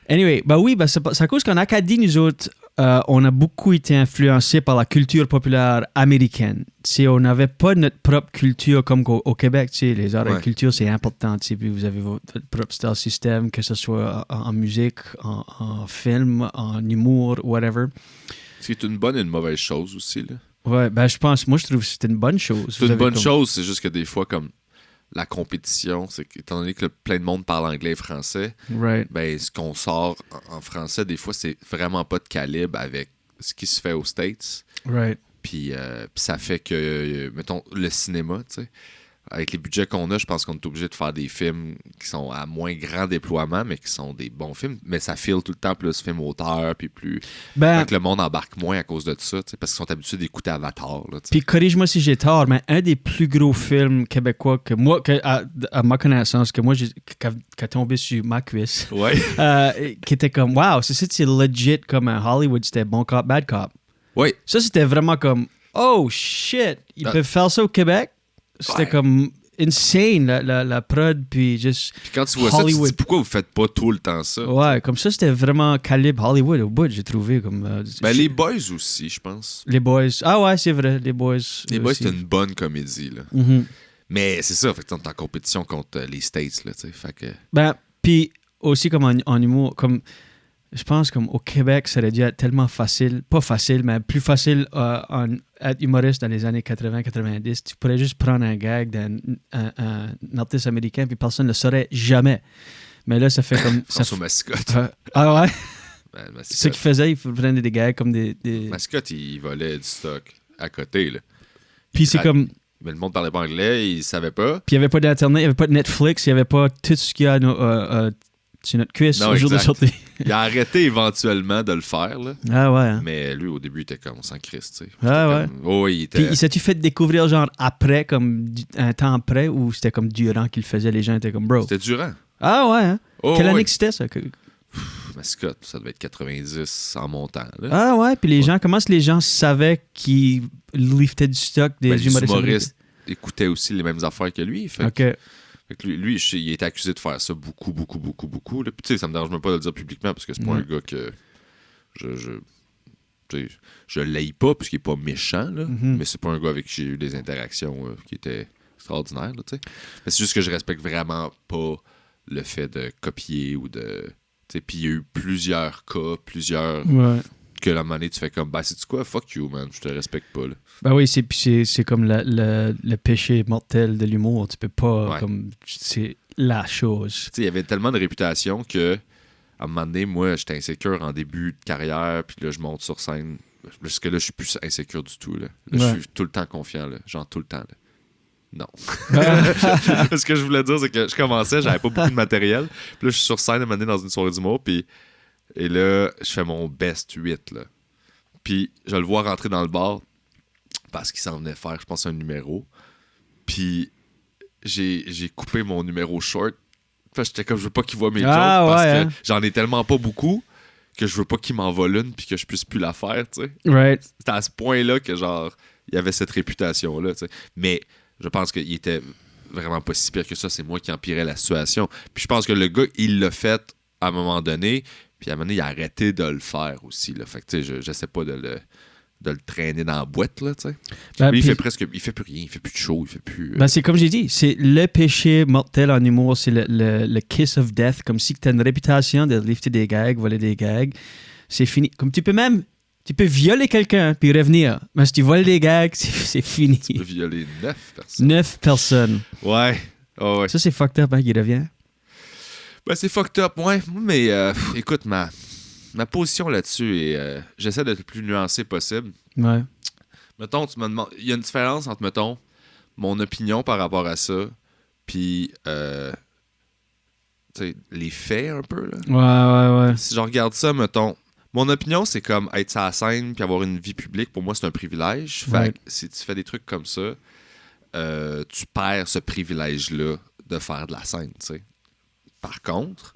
S2: Anyway, c'est à cause qu'en Acadie, nous autres, on a beaucoup été influencés par la culture populaire américaine. On n'avait pas notre propre culture comme au Québec. Les arts et la culture, c'est important. Puis vous avez votre propre style système, que ce soit en musique, en film, en humour, whatever.
S3: C'est une bonne et une mauvaise chose aussi. Là.
S2: Ouais, ben je trouve que c'est une bonne chose.
S3: C'est une bonne chose, c'est juste que des fois, comme la compétition, c'est qu'étant donné que plein de monde parle anglais et français,
S2: Right.
S3: ben ce qu'on sort en français, des fois, c'est vraiment pas de calibre avec ce qui se fait aux States.
S2: Right.
S3: Puis ça fait que, mettons, le cinéma, tu sais, avec les budgets qu'on a, je pense qu'on est obligé de faire des films qui sont à moins grand déploiement, mais qui sont des bons films. Mais ça file tout le temps plus film auteur, puis plus...
S2: Ben,
S3: Fait que le monde embarque moins à cause de ça, tu sais, parce qu'ils sont habitués d'écouter Avatar, là, tu sais.
S2: puis corrige-moi si j'ai tort, mais un des plus gros films québécois que moi, à ma connaissance, que moi, qui a tombé sur ma cuisse,
S3: Ouais.
S2: qui était comme, wow, c'est legit comme un Hollywood, c'était Bon Cop, Bad Cop.
S3: Oui.
S2: Ça, c'était vraiment comme, oh shit, ils peuvent faire ça au Québec. C'était
S3: Ouais.
S2: comme insane, la prod, puis juste
S3: Puis quand tu vois ça, tu te
S2: Hollywood.
S3: dis pourquoi vous faites pas tout le temps ça?
S2: Ouais, comme ça, c'était vraiment calibre Hollywood au bout, j'ai trouvé. Comme,
S3: Ben, les Boys aussi, je pense.
S2: Les Boys. Ah ouais, c'est vrai, les Boys.
S3: Les Boys,
S2: aussi.
S3: c'était une bonne comédie, là.
S2: Mhm.
S3: Mais c'est ça, fait que t'es en compétition contre les States, là, tu sais. Fait que...
S2: Ben, puis aussi comme en humour, comme je pense comme au Québec, ça aurait dû être tellement facile, pas facile, mais plus facile être humoriste dans les années 80-90. Tu pourrais juste prendre un gag d'un un artiste américain, puis personne ne le saurait jamais. Mais là, ça fait comme...
S3: François Mascotte.
S2: Ah ouais?
S3: Ben,
S2: Ce
S3: Mascotte.
S2: qu'il faisait, il prenait des gags comme des...
S3: Mascotte, il volait du stock à côté, là.
S2: Puis c'est comme...
S3: Mais le monde parlait pas anglais, il savait pas.
S2: Puis il n'y avait pas d'Internet, il n'y avait pas de Netflix, il n'y avait pas tout ce qu'il y a sur notre cuisse
S3: Non,
S2: au jour de
S3: exact.
S2: sortie.
S3: Il a arrêté éventuellement de le faire, là.
S2: Ah ouais, hein?
S3: Mais lui, au début, il était comme sans Christ, tu sais.
S2: Ah ouais.
S3: Oh, il
S2: Puis
S3: était...
S2: il s'est-tu fait découvrir genre après, comme un temps après, ou c'était comme durant qu'il le faisait, les gens étaient comme bro?
S3: C'était durant.
S2: Ah ouais, hein?
S3: Oh,
S2: Quelle année
S3: ouais.
S2: que c'était ça?
S3: Mascotte, ça devait être 90 en montant, là.
S2: Ah ouais, puis les gens, comment est-ce que les gens savaient qu'ils liftaient du stock des
S3: Ben, les
S2: humoristes?
S3: humoristes écoutaient aussi les mêmes affaires que lui. Fait que-
S2: Ok.
S3: Fait que lui, il est accusé de faire ça beaucoup. Là. Puis tu sais, ça me dérange même pas de le dire publiquement parce que c'est pas un gars que je l'aille pas puisqu'il est pas méchant, là. Mais c'est pas un gars avec qui j'ai eu des interactions qui étaient extraordinaires, là, tu sais. Mais c'est juste que je respecte vraiment pas le fait de copier ou de... tu sais, puis il y a eu plusieurs cas,
S2: Ouais.
S3: que la monnaie, tu fais comme, bah, c'est-tu quoi? Fuck you, man, je te respecte pas, là.
S2: Ben oui, c'est comme le péché mortel de l'humour. Tu peux pas,
S3: Ouais.
S2: comme, c'est la chose.
S3: Tu sais, il y avait tellement de réputation que, à un moment donné, moi, j'étais insécure en début de carrière, puis là, je monte sur scène. Parce que là, je suis plus insécure du tout, là. Là,
S2: Ouais.
S3: je suis tout le temps confiant, là. Genre, tout le temps, là. Non.
S2: Ouais.
S3: Ce que je voulais dire, c'est que je commençais, j'avais pas beaucoup de matériel. Puis là, je suis sur scène à un moment donné dans une soirée d'humour, puis... Et là, je fais mon best 8, là. Puis, je le vois rentrer dans le bar, parce qu'il s'en venait faire, je pense, un numéro. Puis, j'ai coupé mon numéro short. Puis j'étais comme, je veux pas qu'il voit mes jokes,
S2: Ah,
S3: parce
S2: ouais,
S3: que
S2: hein.
S3: j'en ai tellement pas beaucoup que je veux pas qu'il m'en vole une puis que je puisse plus la faire, tu sais.
S2: Right.
S3: C'était à ce point-là que, genre, il y avait cette réputation-là, tu sais. Mais je pense qu'il était vraiment pas si pire que ça. C'est moi qui empirais la situation. Puis je pense que le gars, il l'a fait à un moment donné. Puis à un moment donné, il a arrêté de le faire aussi, là. Fait que, tu sais, j'essaie pas de le traîner dans la boîte, là, tu sais.
S2: Ben,
S3: Lui,
S2: puis-
S3: il fait plus rien. Il fait plus de show, il fait plus...
S2: Ben, c'est comme j'ai dit, c'est le péché mortel en humour, c'est le kiss of death, comme si tu as une réputation de lifter des gags, voler des gags, c'est fini. Comme tu peux violer quelqu'un puis revenir, mais si tu voles des gags, c'est fini.
S3: Tu peux violer 9 personnes.
S2: 9 personnes.
S3: Ouais. Oh, ouais.
S2: Ça, c'est fucked up, hein, qu'il revient.
S3: Ben, c'est fucked up, ouais. Mais, écoute, ma position là-dessus est... j'essaie d'être le plus nuancé possible.
S2: Ouais.
S3: Mettons, tu me demandes... Il y a une différence entre, mettons, mon opinion par rapport à ça, puis, tu sais, les faits, un peu, là.
S2: Ouais.
S3: Si je regarde ça, mettons... Mon opinion, c'est comme être sur la scène puis avoir une vie publique. Pour moi, c'est un privilège. Fait
S2: Ouais.
S3: que si tu fais des trucs comme ça, tu perds ce privilège-là de faire de la scène, tu sais. Par contre,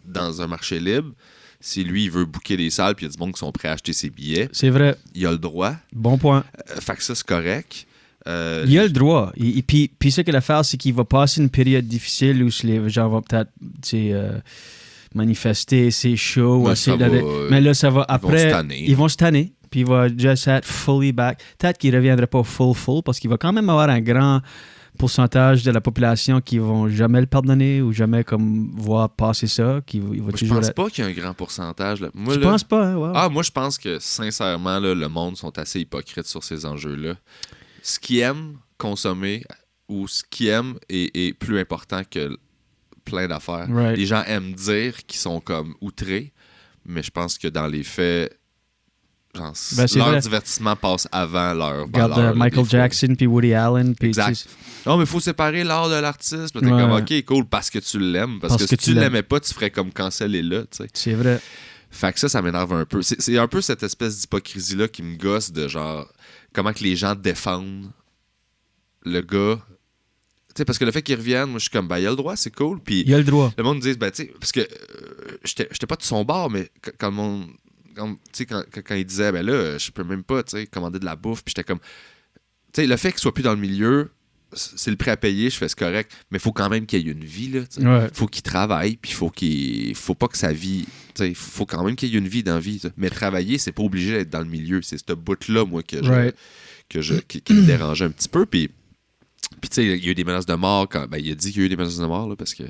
S3: dans un marché libre, si lui, il veut booker des salles puis il y a du monde qui sont prêts à acheter ses billets,
S2: C'est vrai.
S3: il a le droit.
S2: Bon point.
S3: Fait que ça, c'est correct.
S2: Il a le droit. Et puis ce qu'il a à faire, c'est qu'il va passer une période difficile où les gens vont peut-être manifester, c'est chaud.
S3: Ben,
S2: essayer
S3: ça va,
S2: mais là, ça va
S3: vont
S2: après.
S3: se tanner.
S2: Ils vont se tanner. Puis il va just être fully back. Peut-être qu'il ne reviendra pas full, parce qu'il va quand même avoir un grand pourcentage de la population qui vont jamais le pardonner ou jamais comme voir passer ça, il va
S3: Moi, je
S2: toujours
S3: pense
S2: être-
S3: pas qu'il y a un grand pourcentage. Là. Moi,
S2: Tu
S3: là-
S2: penses pas, hein? Wow.
S3: Ah, moi, je pense que, sincèrement, là, le monde sont assez hypocrites sur ces enjeux-là. Ce qu'ils aiment consommer ou ce qu'ils aiment est plus important que plein d'affaires.
S2: Right.
S3: Les gens aiment dire qu'ils sont comme outrés, mais je pense que dans les faits, genre,
S2: Ben, c'est
S3: leur
S2: vrai.
S3: divertissement passe avant leur
S2: Regarde
S3: valeur. là,
S2: Michael
S3: des fois.
S2: Jackson puis Woody Allen. Puis,
S3: Exact.
S2: tu sais,
S3: Non, mais il faut séparer l'art de l'artiste. Là, t'es
S2: Ouais.
S3: comme, OK, cool, parce que tu l'aimes. Parce que si tu
S2: l'aimes.
S3: l'aimais pas, tu ferais comme canceller là, tu sais.
S2: c'est vrai.
S3: Fait que ça m'énerve un peu. C'est un peu cette espèce d'hypocrisie-là qui me gosse de genre, comment que les gens défendent le gars. Tu sais, parce que le fait qu'il revienne, moi, je suis comme, ben, il a le droit, c'est cool. Puis
S2: Il a le droit.
S3: le monde me dit, ben, tu sais, parce que j'étais pas de son bord, mais quand le monde. Tu sais, quand il disait, ben là, je peux même pas, tu sais, commander de la bouffe, puis j'étais comme. Tu sais, le fait qu'il soit plus dans le milieu, c'est le prêt à payer, je fais c'est correct, mais il faut quand même qu'il y ait une vie, là, tu sais.
S2: Ouais.
S3: Faut qu'il travaille, puis faut pas que sa vie. Tu sais, faut quand même qu'il y ait une vie dans la vie, tu sais. Mais travailler, c'est pas obligé d'être dans le milieu. C'est ce bout-là, moi, qui me dérangeait un petit peu, puis tu sais, il y a eu des menaces de mort. Il a dit qu'il y a eu des menaces de mort là, parce que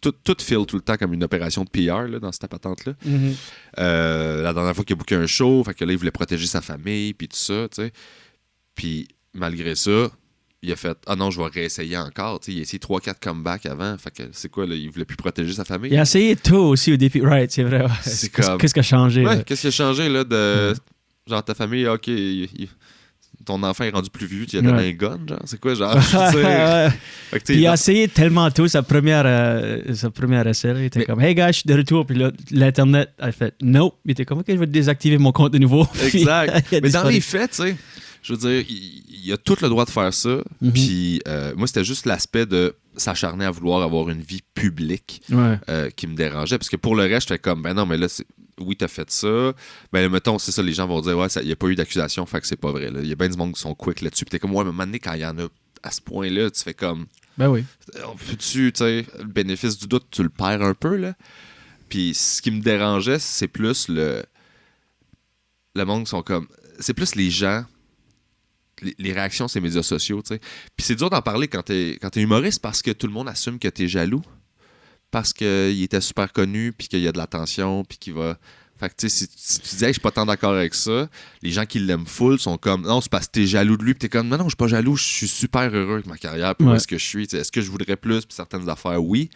S3: tout file tout le temps comme une opération de PR là, dans cette patente-là.
S2: Mhm.
S3: La dernière fois qu'il a booké un show, fait que là, il voulait protéger sa famille, puis tout ça, tu sais. Puis malgré ça, il a fait « Ah non, je vais réessayer encore. » Il a essayé 3-4 comebacks avant. Fait que c'est quoi, là? Il voulait plus protéger sa famille.
S2: Il a essayé tout aussi au début. Right, c'est vrai. Ouais.
S3: C'est comme-
S2: Qu'est-ce qui a changé?
S3: Ouais,
S2: là?
S3: qu'est-ce qui a changé, là, de... Genre, ta famille, OK, ton enfant est rendu plus vieux, tu lui as donné
S2: Ouais.
S3: un gun, genre? C'est quoi, genre? Je veux dire-
S2: Ouais.
S3: Fait que, tu sais,
S2: Puis il a
S3: non-
S2: essayé tellement tôt sa première essai. Là, il était
S3: Mais-
S2: comme, hey gars, je suis de retour. Puis là, l'Internet a fait, non. Il était comme, ok, je vais désactiver mon compte de nouveau. Puis,
S3: Exact.
S2: il a
S3: Mais dans
S2: disparu.
S3: les faits, tu sais, je veux dire, il a tout le droit de faire ça.
S2: Mhm.
S3: Puis moi, c'était juste l'aspect de s'acharner à vouloir avoir une vie publique
S2: Ouais.
S3: qui me dérangeait. Parce que pour le reste, j'étais comme, ben non, mais là, oui, t'as fait ça. Ben, mettons, c'est ça, les gens vont dire, ouais, il n'y a pas eu d'accusation, fait que c'est pas vrai. Il y a bien du monde qui sont quick là-dessus. Puis t'es comme, ouais, mais maintenant, quand il y en a à ce point-là, tu fais comme,
S2: Ben oui.
S3: peux-tu, tu sais, le bénéfice du doute, tu le perds un peu, là. Puis ce qui me dérangeait, c'est plus le monde qui sont comme, c'est plus les gens, les réactions sur les médias sociaux, tu sais. Puis c'est dur d'en parler quand t'es humoriste parce que tout le monde assume que t'es jaloux. Parce qu'il était super connu, puis qu'il y a de l'attention, puis qu'il va... Fait que, tu sais, si tu dis, hey, je suis pas tant d'accord avec ça, les gens qui l'aiment full sont comme, non, c'est parce que t'es jaloux de lui, puis t'es comme, non, je suis pas jaloux, je suis super heureux avec ma carrière, puis où
S2: Ouais.
S3: est-ce que je suis, tu sais, est-ce que je voudrais plus, puis certaines affaires, oui,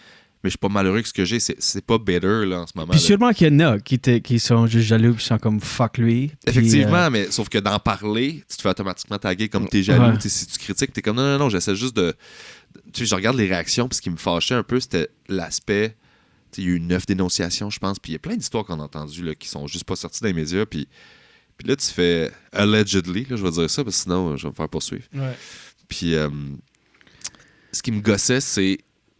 S3: mais je suis pas malheureux avec ce que j'ai, c'est pas better, là, en ce moment.
S2: Puis
S3: là.
S2: sûrement qu'il y en a qui sont juste jaloux, puis sont comme, fuck lui. Puis,
S3: Effectivement, mais sauf que d'en parler, tu te fais automatiquement taguer comme t'es jaloux.
S2: Ouais.
S3: Tu sais, si tu critiques, t'es comme non, j'essaie juste de. Tu sais, je regarde les réactions, puis ce qui me fâchait un peu, c'était l'aspect. Tu sais, il y a eu 9 dénonciations, je pense, puis il y a plein d'histoires qu'on a entendues là, qui sont juste pas sorties dans les médias, puis là, tu fais allegedly, là, je vais dire ça, parce que sinon, je vais me faire poursuivre.
S2: Ouais.
S3: Puis ce qui me gossait, c'est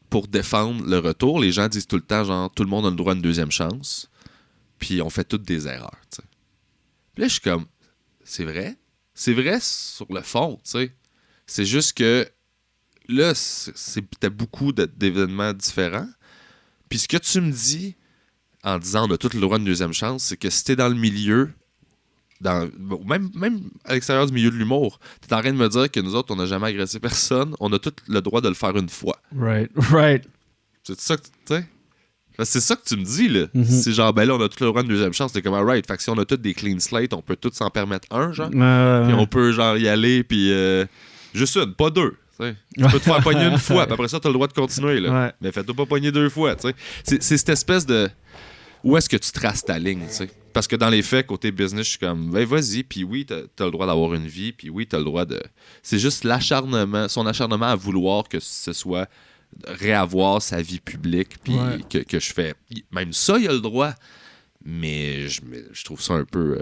S3: pour défendre le retour, les gens disent tout le temps, genre, tout le monde a le droit à une deuxième chance, puis on fait toutes des erreurs, tu sais. Puis là, je suis comme, c'est vrai? C'est vrai sur le fond, tu sais. C'est juste que là, c'était beaucoup d'événements différents. Puis ce que tu me dis en disant on a tout le droit à une deuxième chance, c'est que si t'es dans le milieu, même à l'extérieur du milieu de l'humour, t'es en train de me dire que nous autres, on n'a jamais agressé personne, on a tout le droit de le faire une fois.
S2: Right.
S3: C'est ça que tu sais? C'est ça que tu me dis, là.
S2: Mhm.
S3: C'est genre, ben là, on a tout le droit à une deuxième chance. T'es comme, alright. Fait que si on a tous des clean slate, on peut tous s'en permettre un, genre. Puis on peut, genre, y aller, puis juste une, pas deux. T'sais. Tu peux te faire pogner une fois, puis après ça, t'as le droit de continuer, là.
S2: Ouais.
S3: Mais fais-toi pas pogner 2 fois, tu sais. C'est cette espèce de... Où est-ce que tu traces ta ligne, tu sais? Parce que dans les faits, côté business, je suis comme, ben vas-y, puis oui, t'as le droit d'avoir une vie, puis oui, t'as le droit de... C'est juste l'acharnement, son acharnement à vouloir que ce soit réavoir sa vie publique, puis
S2: Ouais.
S3: que je fais... Même ça, il a le droit, mais je trouve ça un peu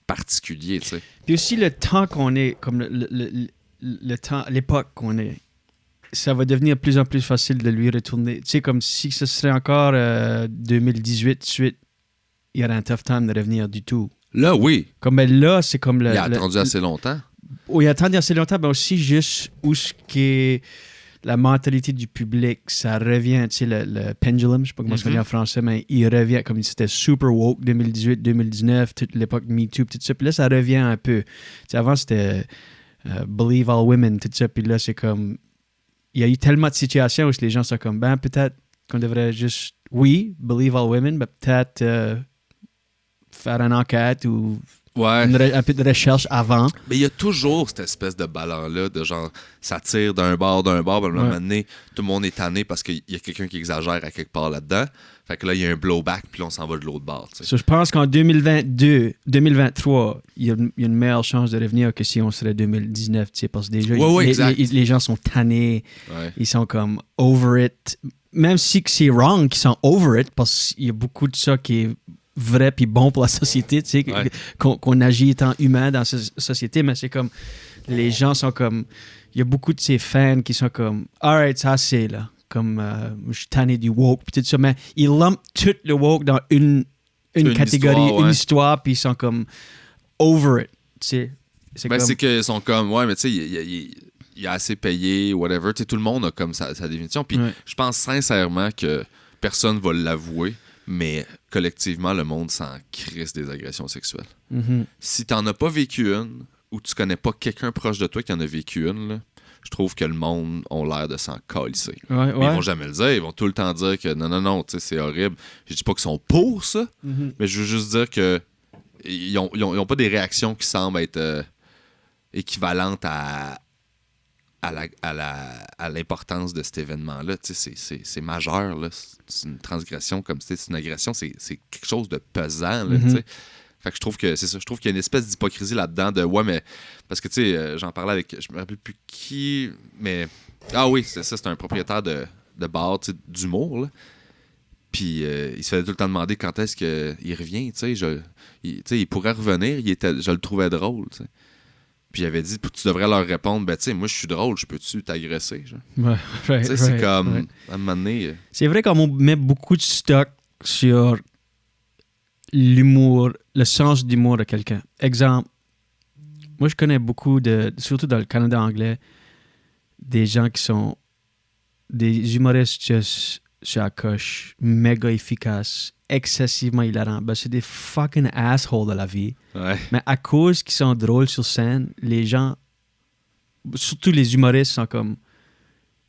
S3: particulier, tu sais.
S2: Puis aussi le temps qu'on est, comme le temps, l'époque qu'on est, ça va devenir de plus en plus facile de lui retourner. Tu sais, comme si ce serait encore 2018 suite, il y aurait un tough time de revenir du tout.
S3: Là, oui.
S2: Comme ben là, c'est comme le...
S3: Il a attendu assez longtemps.
S2: Oui, il a attendu assez longtemps, mais aussi juste où ce qui est la mentalité du public, ça revient, tu sais, le pendulum, je sais pas comment ça dit en français, mais il revient comme c'était super woke 2018, 2019, toute l'époque MeToo, tout ça. Puis là, ça revient un peu. Tu sais, avant, c'était Believe All Women, tout ça. Puis là, c'est comme il y a eu tellement de situations où les gens sont comme, ben, peut-être qu'on devrait juste, oui, believe all women, mais peut-être faire une enquête ou un peu de recherche avant.
S3: Mais il y a toujours cette espèce de ballon-là, de genre, ça tire d'un bord, puis à un moment donné, tout le monde est tanné parce qu'il y a quelqu'un qui exagère à quelque part là-dedans. Fait que là, il y a un blowback, puis là, on s'en va de l'autre bord.
S2: So, je pense qu'en 2023, il y a une meilleure chance de revenir que si on serait 2019, tu sais, parce que déjà, les gens sont tannés, ils sont comme over it. Même si c'est wrong qu'ils sont over it, parce qu'il y a beaucoup de ça qui est vrai puis bon pour la société, tu sais, qu'on agit étant humain dans cette société, mais c'est comme, les gens sont comme, il y a beaucoup de ces fans qui sont comme, alright, ça c'est là, comme, je suis tanné du woke, puis tout ça, mais ils lumpent tout le woke dans une catégorie, une histoire, puis ils sont comme, over it, tu sais.
S3: C'est qu'ils sont comme, mais tu sais, il a assez payé, whatever, tu sais, tout le monde a comme sa définition, puis je pense sincèrement que personne va l'avouer, mais collectivement, le monde s'en crisse des agressions sexuelles.
S2: Mm-hmm.
S3: Si t'en as pas vécu une, ou tu connais pas quelqu'un proche de toi qui en a vécu une, là, je trouve que le monde a l'air de s'en calisser. Ils vont jamais le dire, ils vont tout le temps dire que non, tu sais, c'est horrible. Je dis pas qu'ils sont pour ça, mais je veux juste dire que ils ont pas des réactions qui semblent être équivalentes à l'importance de cet événement-là. C'est majeur. Là. C'est une transgression, comme c'est une agression, c'est quelque chose de pesant. Là, fait que je trouve que c'est ça. Je trouve qu'il y a une espèce d'hypocrisie là-dedans de mais. Parce que tu sais, j'en parlais avec. Je me rappelle plus qui. Mais. Ah oui, c'est ça, c'est un propriétaire de bar d'humour. Là. Puis il se faisait tout le temps demander quand est-ce qu'il revient. Il pourrait revenir, je le trouvais drôle. T'sais. Puis il avait dit, tu devrais leur répondre, ben tu sais, moi je suis drôle, je peux-tu t'agresser? C'est comme, à un moment donné...
S2: C'est vrai qu'on met beaucoup de stock sur l'humour, le sens d'humour de quelqu'un. Exemple, moi je connais beaucoup surtout dans le Canada anglais, des gens qui sont des humoristes juste sur la coche, méga efficaces, excessivement hilarants. Ben, c'est des fucking assholes de la vie.
S3: Ouais.
S2: Mais à cause qu'ils sont drôles sur scène, les gens, surtout les humoristes, sont comme,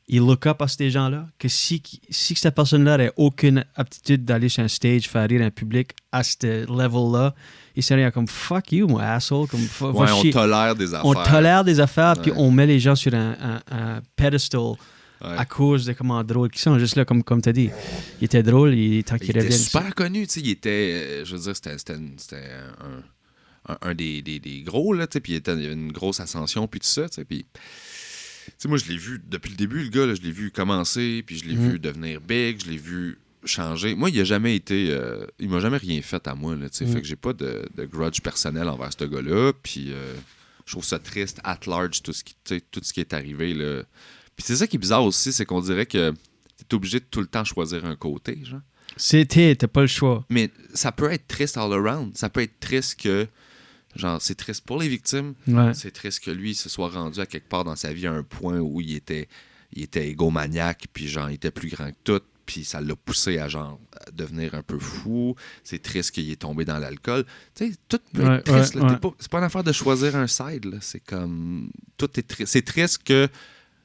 S2: ils look up à ces gens-là, que si cette personne-là n'a aucune aptitude d'aller sur un stage, faire rire un public à ce level-là, ils seraient comme, fuck you, moi, asshole. Comme,
S3: on tolère des affaires.
S2: On tolère des affaires, puis on met les gens sur un pedestal. À cause de comment drôle qu'ils sont, juste là, comme tu as dit. Il était drôle, tant qu'il revienne.
S3: Il était super connu, tu sais, il était, je veux dire, c'était un des gros, là, tu sais, puis il y avait une grosse ascension, puis tout ça, tu sais, puis... Tu sais, moi, je l'ai vu depuis le début, le gars, là, je l'ai vu commencer, puis je l'ai vu devenir big, je l'ai vu changer. Moi, il a jamais été... il m'a jamais rien fait à moi, là, tu sais, fait que j'ai pas de grudge personnel envers ce gars-là, puis je trouve ça triste, at large, tout ce qui est arrivé, là. Puis c'est ça qui est bizarre aussi, c'est qu'on dirait que t'es obligé de tout le temps choisir un côté, genre.
S2: T'as pas le choix.
S3: Mais ça peut être triste all around. Ça peut être triste que, genre, c'est triste pour les victimes.
S2: Ouais.
S3: C'est triste que lui se soit rendu à quelque part dans sa vie à un point où il était égomaniaque, puis genre, il était plus grand que tout, puis ça l'a poussé à, genre, à devenir un peu fou. C'est triste qu'il est tombé dans l'alcool. Tu sais, tout peut être triste. Là. C'est pas une affaire de choisir un side, là. C'est comme... Tout est triste. C'est triste que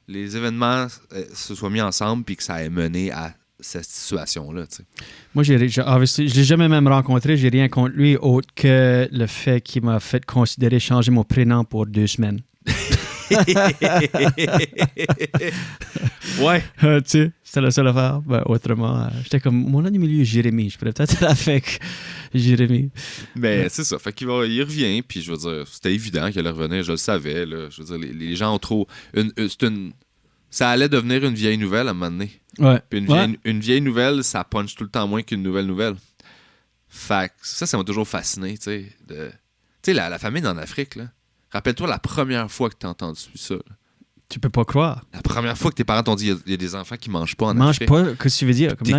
S3: les événements se soient mis ensemble puis que ça ait mené à cette situation-là. T'sais.
S2: Moi, je l'ai jamais même rencontré. J'ai rien contre lui autre que le fait qu'il m'a fait considérer changer mon prénom pour 2 semaines.
S3: Ouais.
S2: Tu sais, c'était la seule affaire. Ben, autrement, j'étais comme, mon nom du milieu est Jérémy. Je pourrais peut-être la fake Jérémy.
S3: Mais c'est ça. Fait qu'il revient, puis je veux dire, c'était évident qu'il allait revenir. Je le savais. Là. Je veux dire, les gens ont trop... Ça allait devenir une vieille nouvelle à un moment donné.
S2: Ouais.
S3: Puis une vieille nouvelle, ça punch tout le temps moins qu'une nouvelle. Fait que ça m'a toujours fasciné, tu sais. Tu sais, la famine en Afrique, là. Rappelle-toi la première fois que t'as entendu ça. Là.
S2: Tu peux pas croire.
S3: La première fois que tes parents t'ont dit il y a des enfants qui mangent pas en
S2: Afrique. Mangent pas, qu'est-ce que tu veux dire?
S3: T'es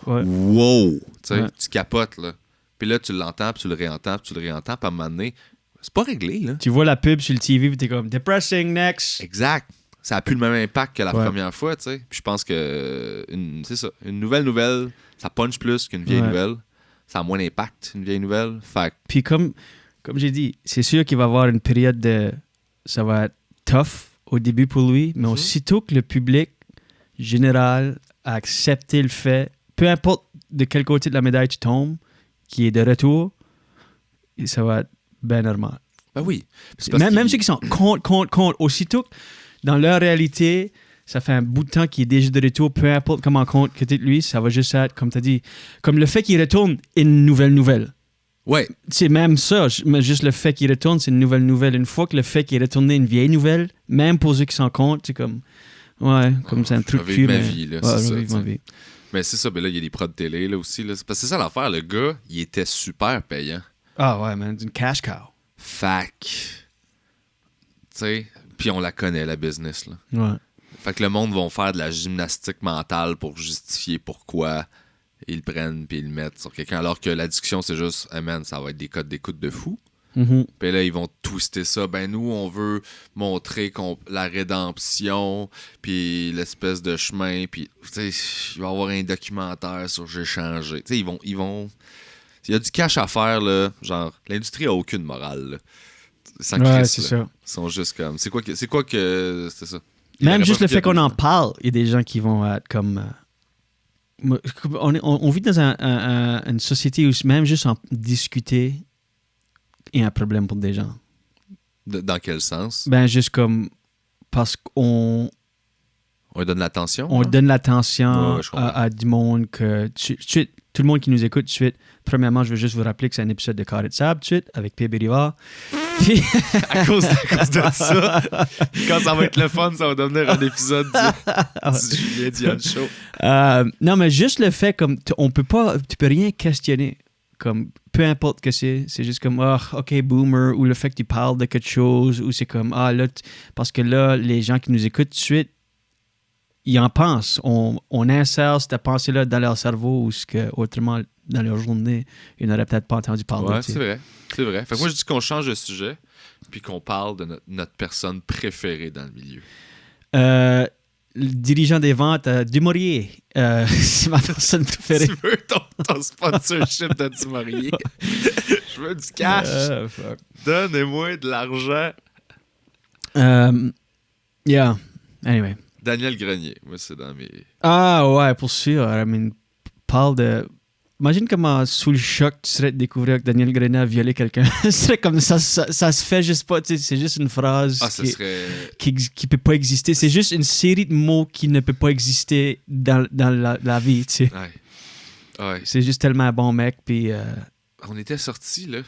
S3: wow! Tu capotes, là. Puis là, tu l'entends, puis tu le réentends, puis à un moment donné, c'est pas réglé, là.
S2: Tu vois la pub sur le TV, puis t'es comme, depressing, next!
S3: Exact. Ça a plus le même impact que la première fois, tu sais. Puis je pense que, c'est ça, une nouvelle, ça punch plus qu'une vieille nouvelle. Ça a moins d'impact, une vieille nouvelle. Fait.
S2: Puis comme j'ai dit, c'est sûr qu'il va y avoir une période de... Ça va être tough au début pour lui, mais aussitôt que le public général à accepter le fait, peu importe de quel côté de la médaille tu tombes, qui est de retour, et ça va être bien normal.
S3: Ben oui.
S2: Même ceux qui sont contre, aussitôt que dans leur réalité, ça fait un bout de temps qu'il est déjà de retour, peu importe comment contre que tu es de lui, ça va juste être, comme tu as dit, comme le fait qu'il retourne, une nouvelle.
S3: Ouais.
S2: C'est même ça, mais juste le fait qu'il retourne, c'est une nouvelle. Une fois que le fait qu'il est retourné une vieille nouvelle, même pour ceux qui sont contre, c'est comme, ouais, comme c'est un truc de cul.
S3: Ma vie, là,
S2: ouais,
S3: c'est ça.
S2: ma vie.
S3: Mais c'est ça, mais là, il y a des prods de télé, là, aussi, là. Parce que c'est ça l'affaire, le gars, il était super payant.
S2: Ah ouais, man, c'est une cash cow.
S3: Fac. Tu sais, puis on la connaît, la business, là.
S2: Ouais.
S3: Fait que le monde va faire de la gymnastique mentale pour justifier pourquoi ils le prennent puis ils le mettent sur quelqu'un. Alors que la discussion, c'est juste, hey man, ça va être des codes d'écoute de fou.
S2: Mm-hmm.
S3: Puis là, ils vont twister ça. Ben, nous, on veut montrer la rédemption, puis l'espèce de chemin, puis, tu sais, il va y avoir un documentaire sur J'ai changé. Tu sais, ils vont... Il y a du cash à faire, là. Genre, l'industrie a aucune morale, là. Ça crisse,
S2: c'est
S3: là.
S2: ça.
S3: Ils sont juste comme... C'est quoi que... C'est ça.
S2: Même juste le fait qu'on en parle, il y a des gens qui vont être comme... on vit dans une société où même juste en discuter est un problème pour des gens.
S3: Dans quel sens?
S2: Ben, juste comme... Parce qu'on...
S3: On lui donne l'attention?
S2: On donne l'attention
S3: Ouais, je comprends.
S2: à du monde que... Tout le monde qui nous écoute tout de suite, premièrement, je veux juste vous rappeler que c'est un épisode de Carré de Sable tout de suite, avec Pierre Bérivard. Puis...
S3: à cause de ça, quand ça va être le fun, ça va devenir un épisode du Julien Dion Show.
S2: Non, mais juste le fait, comme, tu peux rien questionner. Comme, peu importe que c'est juste comme, OK, boomer, ou le fait que tu parles de quelque chose, ou c'est comme, là, parce que là, les gens qui nous écoutent tout de suite, ils en pensent. On insère cette pensée-là dans leur cerveau, ou ce que, autrement, dans leur journée, ils n'auraient peut-être pas entendu parler.
S3: Ouais, c'est vrai. C'est vrai. Fait que moi, je dis qu'on change de sujet, puis qu'on parle de notre personne préférée dans le milieu.
S2: Le dirigeant des ventes, Dumouriez. C'est ma personne préférée.
S3: Tu veux ton sponsorship de Dumouriez? Je veux du cash.
S2: Fuck.
S3: Donnez-moi de l'argent.
S2: Yeah. Anyway.
S3: Daniel Grenier. Moi, c'est dans mes...
S2: Ah ouais, pour sûr. I mean, parle de... Imagine comment, sous le choc, tu serais de découvrir que Daniel Grenier a violé quelqu'un. Ce serait comme ça se fait juste pas. C'est juste une phrase qui peut pas exister. C'est juste une série de mots qui ne peut pas exister dans la vie. Tu sais.
S3: Ouais.
S2: C'est juste tellement un bon mec. Puis,
S3: on était sortis, là.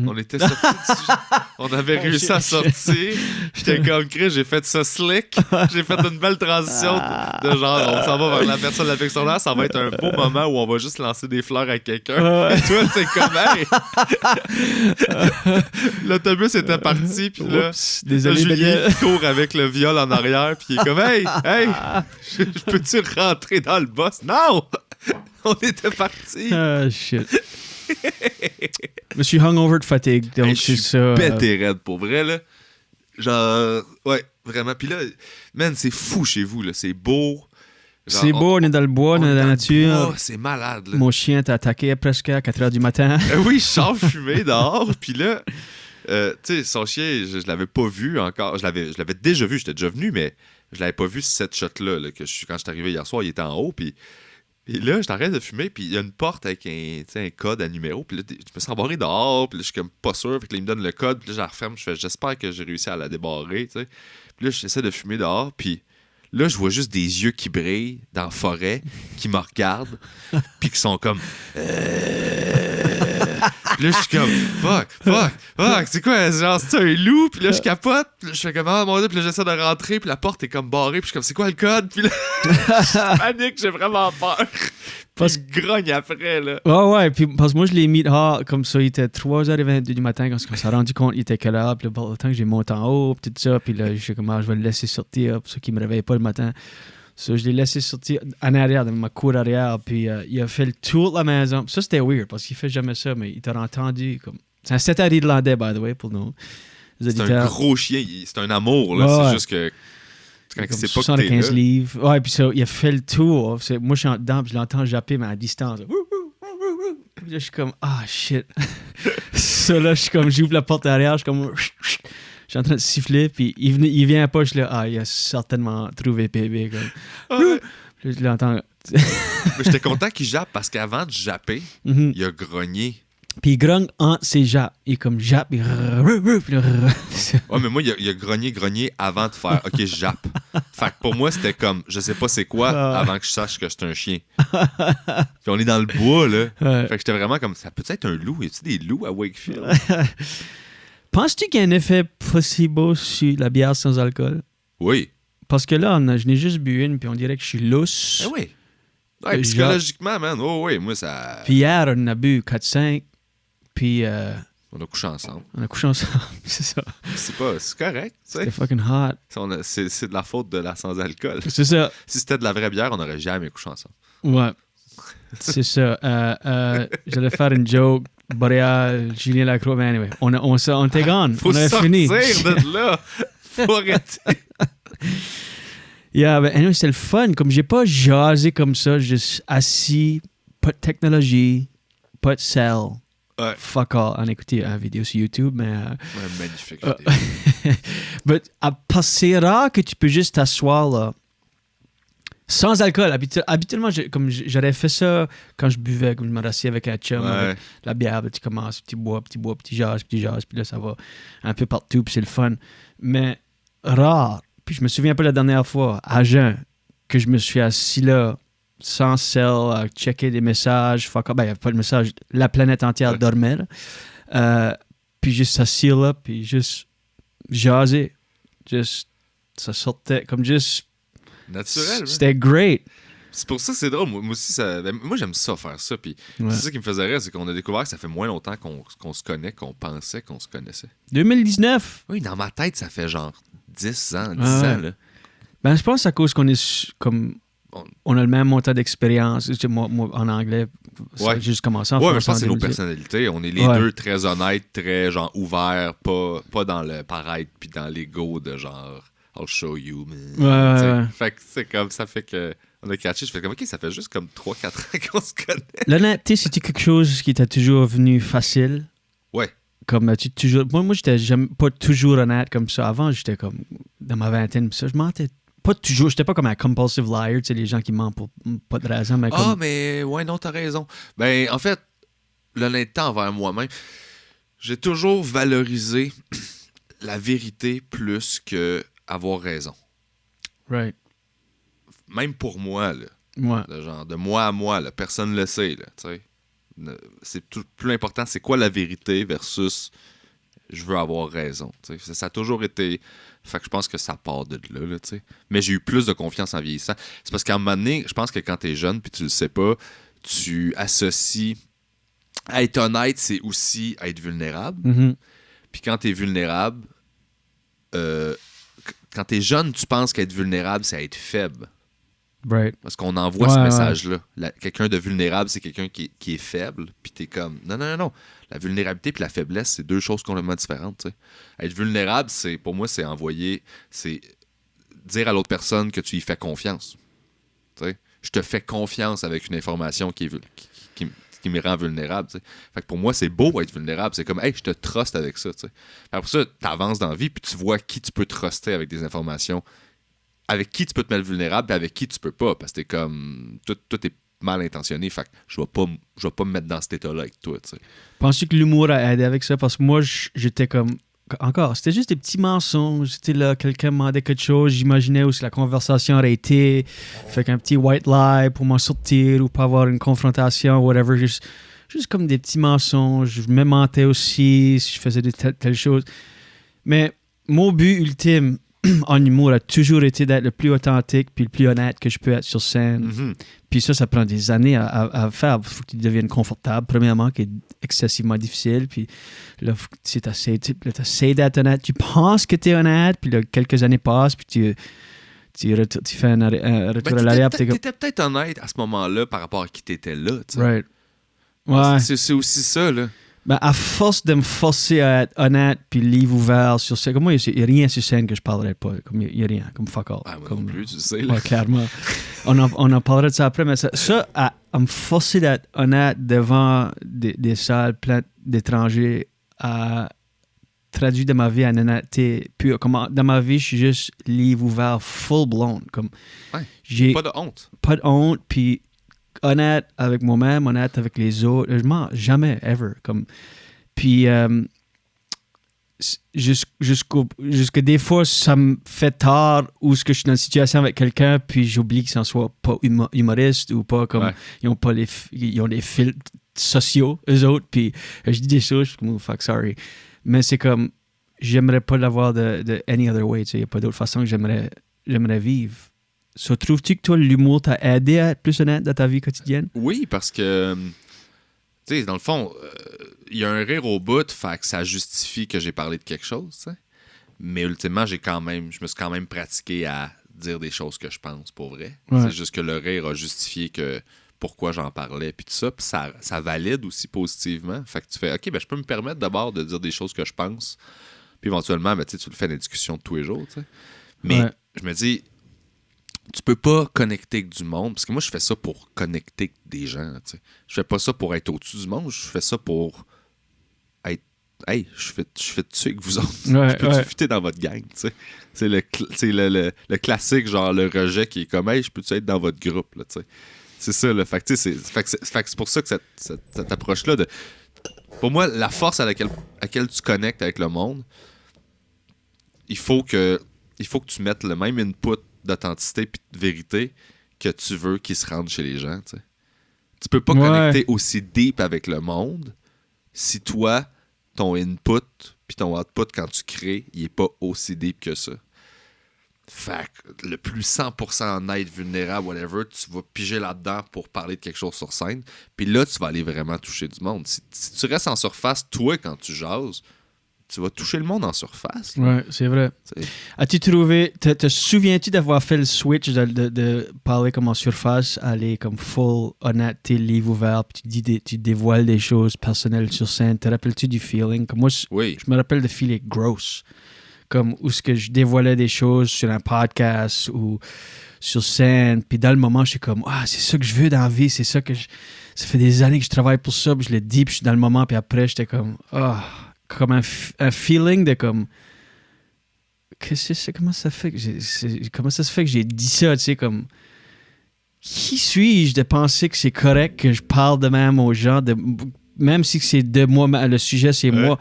S3: On était sortis on avait réussi à sortir. J'étais comme Chris, j'ai fait ça slick. J'ai fait une belle transition de genre, on s'en va vers la personne de l'affectionnaire. Ça va être un beau moment où on va juste lancer des fleurs à quelqu'un. Toi, c'est comme, hey! L'autobus était parti, puis là, Julien court avec le viol en arrière, puis il est comme, hey, je peux-tu rentrer dans le boss? Non! On était parti.
S2: Ah, shit. Je suis hungover de fatigue, donc c'est ça.
S3: Pété raide, pour vrai, là. Genre, ouais, vraiment. Puis là, man, c'est fou chez vous, là. C'est beau. Genre,
S2: c'est beau, on est dans le bois, on est dans la nature.
S3: C'est malade, là.
S2: Mon chien t'a attaqué presque à 4h du matin.
S3: Oui, je sors fumer dehors, puis là, tu sais, son chien, je l'avais pas vu encore. Je l'avais déjà vu, j'étais déjà venu, mais je l'avais pas vu cette shot-là, là, quand je suis arrivé hier soir, il était en haut, puis... Et là, je t'arrête de fumer, puis il y a une porte avec un code à numéro, puis là, je me sens barré dehors, puis là, je suis comme pas sûr, puis là, il me donne le code, puis là, je la referme, je fais, j'espère que j'ai réussi à la débarrer, tu sais. Puis là, j'essaie de fumer dehors, puis là, je vois juste des yeux qui brillent dans la forêt, qui me regardent, puis qui sont comme... Puis là, je suis comme, fuck, c'est quoi, genre, c'est un loup? Puis là, je capote, puis là, je fais comme, mon Dieu, puis là, j'essaie de rentrer, puis la porte est comme barrée, puis je suis comme, c'est quoi le code? Puis là, je panique, j'ai vraiment peur. Puis je grogne après, là.
S2: Ouais, puis parce que moi, je l'ai mis comme ça, il était 3h22 du matin quand on s'est rendu compte il était quelle heure, puis le temps que j'ai monté en haut, puis tout ça, puis là, je suis comme, je vais le laisser sortir, pour ceux qui me réveillent pas le matin. So, je l'ai laissé sortir en arrière, dans ma cour arrière, puis il a fait le tour de la maison. Ça, c'était weird, parce qu'il fait jamais ça, mais il t'a entendu. Comme... C'est un setter irlandais, by the way, pour nous.
S3: C'est un gros chien, c'est un amour, là. C'est juste que... Quand
S2: comme
S3: c'est pas
S2: 75
S3: que t'es là.
S2: livres. Ouais, puis ça, il a fait le tour. Moi, je suis en dedans, puis je l'entends japper, mais à distance. Puis là, je suis comme, shit. Ça, là, je suis comme, j'ouvre la porte arrière, je suis comme... suis en train de siffler, puis il vient pas, je suis là, il a certainement trouvé PB. Comme. Puis je l'entends.
S3: Mais j'étais content qu'il jappe parce qu'avant de japper, il a grogné.
S2: Puis il grogne entre ses jappes. Il est comme jappe, puis
S3: Ouais, mais moi, il a grogné avant de faire OK, je jappe. Fait que pour moi, c'était comme je sais pas c'est quoi avant que je sache que c'est un chien. Puis on est dans le bois, là.
S2: Ouais.
S3: Fait que j'étais vraiment comme ça peut être un loup. Y a-tu des loups à Wakefield?
S2: Penses-tu qu'il y a un effet placebo sur la bière sans alcool?
S3: Oui.
S2: Parce que là, je n'ai juste bu une, puis on dirait que je suis lousse.
S3: Eh oui. Ouais, psychologiquement, man. Oh oui, moi, ça.
S2: Puis hier, on a bu 4-5, puis
S3: On a couché ensemble.
S2: on a couché ensemble, c'est ça.
S3: C'est correct, tu sais.
S2: C'était fucking hot.
S3: C'est de la faute de la sans-alcool.
S2: C'est ça.
S3: Si c'était de la vraie bière, on n'aurait jamais couché ensemble.
S2: Ouais. C'est ça. J'allais faire une joke. Boréal, Julien Lacroix, mais anyway, on était gone.
S3: Faut
S2: on avait
S3: sortir
S2: fini.
S3: de là. Faut arrêter.
S2: Yeah, but anyway, c'était le fun. Comme j'ai pas jasé comme ça, juste assis, pas de technologie, pas de sel.
S3: Ouais.
S2: Fuck all. On a écouté une vidéo sur YouTube, mais.
S3: Ouais, magnifique. vidéo.
S2: But c'est rare que tu peux juste t'asseoir là. Sans alcool. Habituellement, j'aurais fait ça quand je buvais, comme je me rassieds avec un chum, avec la bière, tu commences, petit bois, petit jazz, puis là, ça va un peu partout, puis c'est le fun. Mais rare. Puis je me souviens pas la dernière fois, à jeun, que je me suis assis là, sans sel, à checker des messages, il n'y avait pas de message, la planète entière dormait, là. Puis juste assis là, puis juste jaser. Juste, ça sortait, comme juste...
S3: Naturel.
S2: C'était great.
S3: C'est pour ça que c'est drôle. Moi aussi, moi j'aime ça, faire ça. Puis c'est ça qui me faisait rire, c'est qu'on a découvert que ça fait moins longtemps qu'on se connaît, qu'on pensait qu'on se connaissait.
S2: 2019.
S3: Oui, dans ma tête, ça fait genre 10 ans, 10 ans. Là.
S2: Ben, je pense à cause qu'on est comme... On a le même montant d'expérience. Moi, en anglais, ça a juste commencé en
S3: français. Ouais, mais je pense que c'est nos
S2: musique.
S3: personnalités. On est les deux très honnêtes, très genre ouverts, pas dans le paraître puis dans l'ego de genre I'll show you, man.
S2: Ouais.
S3: Fait que c'est comme ça fait que on a catché. Je fais comme OK, ça fait juste comme 3-4 ans qu'on se connaît.
S2: L'honnêteté, c'était quelque chose qui t'a toujours venu facile.
S3: Ouais.
S2: Comme as-tu toujours. Moi, j'étais pas toujours honnête comme ça. Avant, j'étais comme dans ma vingtaine, pis ça, je mentais. Pas toujours, j'étais pas comme un compulsive liar, tu sais, les gens qui mentent pour pas de raison. Mais comme...
S3: mais ouais, non, t'as raison. Ben, en fait, l'honnêteté envers moi-même, j'ai toujours valorisé la vérité plus que avoir raison.
S2: Right.
S3: Même pour moi, là.
S2: Ouais.
S3: Genre, de moi à moi, là, personne ne le sait, là, tu sais. C'est plus important, c'est quoi la vérité versus je veux avoir raison. Ça a toujours été... Fait que je pense que ça part de là, tu sais. Mais j'ai eu plus de confiance en vieillissant. C'est parce qu'à un moment donné, je pense que quand t'es jeune puis tu le sais pas, tu associes... Être honnête, c'est aussi être vulnérable.
S2: Mm-hmm.
S3: Puis quand t'es vulnérable... quand t'es jeune, tu penses qu'être vulnérable, c'est être faible.
S2: Right.
S3: Parce qu'on envoie ce message-là. Quelqu'un de vulnérable, c'est quelqu'un qui est faible. Puis t'es comme, non. La vulnérabilité puis la faiblesse, c'est deux choses complètement différentes. T'sais. Être vulnérable, pour moi, c'est dire à l'autre personne que tu y fais confiance. T'sais. Je te fais confiance avec une information qui me rend vulnérable. T'sais. Fait que pour moi, c'est beau être vulnérable. C'est comme, hey, je te truste avec ça. T'sais. Après ça, t'avances dans la vie puis tu vois qui tu peux truster avec des informations, avec qui tu peux te mettre vulnérable et avec qui tu peux pas. Parce que t'es comme, tout est mal intentionné. Fait que je vais pas me mettre dans cet état-là avec toi. T'sais.
S2: Penses-tu que l'humour a aidé avec ça? Parce que moi, j'étais comme... Encore, c'était juste des petits mensonges. J'étais là, quelqu'un me demandait quelque chose, j'imaginais où la conversation aurait été. Fait qu'un petit white lie pour m'en sortir ou pas avoir une confrontation, whatever. Juste comme des petits mensonges. Je me mentais aussi si je faisais telle chose. Mais mon but ultime en humour a toujours été d'être le plus authentique puis le plus honnête que je peux être sur scène.
S3: Mm-hmm.
S2: Puis ça prend des années à faire. Il faut que tu deviennes confortable, premièrement, qui est excessivement difficile. Puis là, tu essaies d'être honnête. Tu penses que tu es honnête, puis là, quelques années passent, puis tu fais un retour à l'arrière.
S3: T'étais peut-être honnête à ce moment-là par rapport à qui t'étais là. T'sais.
S2: Right. Ouais.
S3: C'est aussi ça, là.
S2: Ben, à force de me forcer à être honnête puis livre ouvert sur scène, comme moi, il n'y a rien sur scène que je parlerai pas. Comme il n'y a rien, comme fuck all.
S3: Ah, moi
S2: comme,
S3: non plus, tu sais. Là.
S2: Ouais, clairement. on en parlera de ça après, mais ça à me forcer d'être honnête devant des salles pleines d'étrangers, traduit dans ma vie en honnêteté pure. Comme dans ma vie, je suis juste livre ouvert, full blown. Comme,
S3: Ouais.
S2: j'ai
S3: Pas de honte.
S2: pas de honte, puis honnête avec moi-même, honnête avec les autres. Je mens jamais, ever. Comme, puis jusque des fois, ça me fait tard ou ce que je suis dans une situation avec quelqu'un, puis j'oublie qu'ils ne soit pas humoriste ou pas comme
S3: Ouais.
S2: ils ont des filtres sociaux, eux autres, puis je dis des choses, je suis comme, oh, fuck, sorry. Mais c'est comme, j'aimerais pas l'avoir de any other way, tu sais, il n'y a pas d'autre façon que j'aimerais vivre. So, trouves-tu que toi, l'humour t'a aidé à être plus honnête dans ta vie quotidienne?
S3: Oui, parce que, tu sais, dans le fond, il y a un rire au bout, fait que ça justifie que j'ai parlé de quelque chose, tu sais. Mais ultimement, je me suis quand même pratiqué à dire des choses que je pense, pour vrai.
S2: Ouais.
S3: C'est juste que le rire a justifié que pourquoi j'en parlais, puis tout ça, puis ça valide aussi positivement. Fait que tu fais, OK, ben je peux me permettre d'abord de dire des choses que je pense, puis éventuellement, ben, tu le fais dans les discussions de tous les jours, tu sais. Mais
S2: Ouais.
S3: je me dis, tu peux pas connecter avec du monde, parce que moi, je fais ça pour connecter avec des gens, tu sais. Je fais pas ça pour être au-dessus du monde, je fais ça pour être, hey, je fais dessus avec vous autres.
S2: Ouais,
S3: Je peux-tu
S2: ouais.
S3: fitter dans votre gang, tu sais. C'est le classique, genre le rejet qui est comme, hey, je peux-tu être dans votre groupe, là, tu sais. C'est ça, là. Fait que, tu sais, c'est pour ça que cette approche-là de. Pour moi, la force à laquelle tu connectes avec le monde, il faut que tu mettes le même input d'authenticité et de vérité que tu veux qu'il se rende chez les gens, tu sais. Tu peux pas
S2: Ouais.
S3: connecter aussi deep avec le monde si toi, ton input puis ton output quand tu crées, il est pas aussi deep que ça. Fait que le plus 100% honnête, vulnérable, whatever, tu vas piger là-dedans pour parler de quelque chose sur scène. Puis là, tu vas aller vraiment toucher du monde. Si tu restes en surface, toi, quand tu jases, tu vas toucher le monde en surface. Là.
S2: Ouais, c'est vrai.
S3: Tu sais.
S2: As-tu trouvé, te souviens-tu d'avoir fait le switch de parler comme en surface, aller comme full honnêteté, livre ouvert, puis tu dévoiles des choses personnelles sur scène? Te rappelles-tu du feeling? Comme moi,
S3: Oui.
S2: je me rappelle de feeling gross. Comme où ce que je dévoilais des choses sur un podcast ou sur scène. Puis dans le moment, je suis comme, c'est ça que je veux dans la vie, c'est ça que ça fait des années que je travaille pour ça, puis je le dis, puis je suis dans le moment, puis après, j'étais comme, comme un feeling de comme, comment ça fait que comment ça se fait que j'ai dit ça, tu sais, comme, qui suis-je de penser que c'est correct que je parle de même aux gens, même si c'est de moi, le sujet, c'est moi.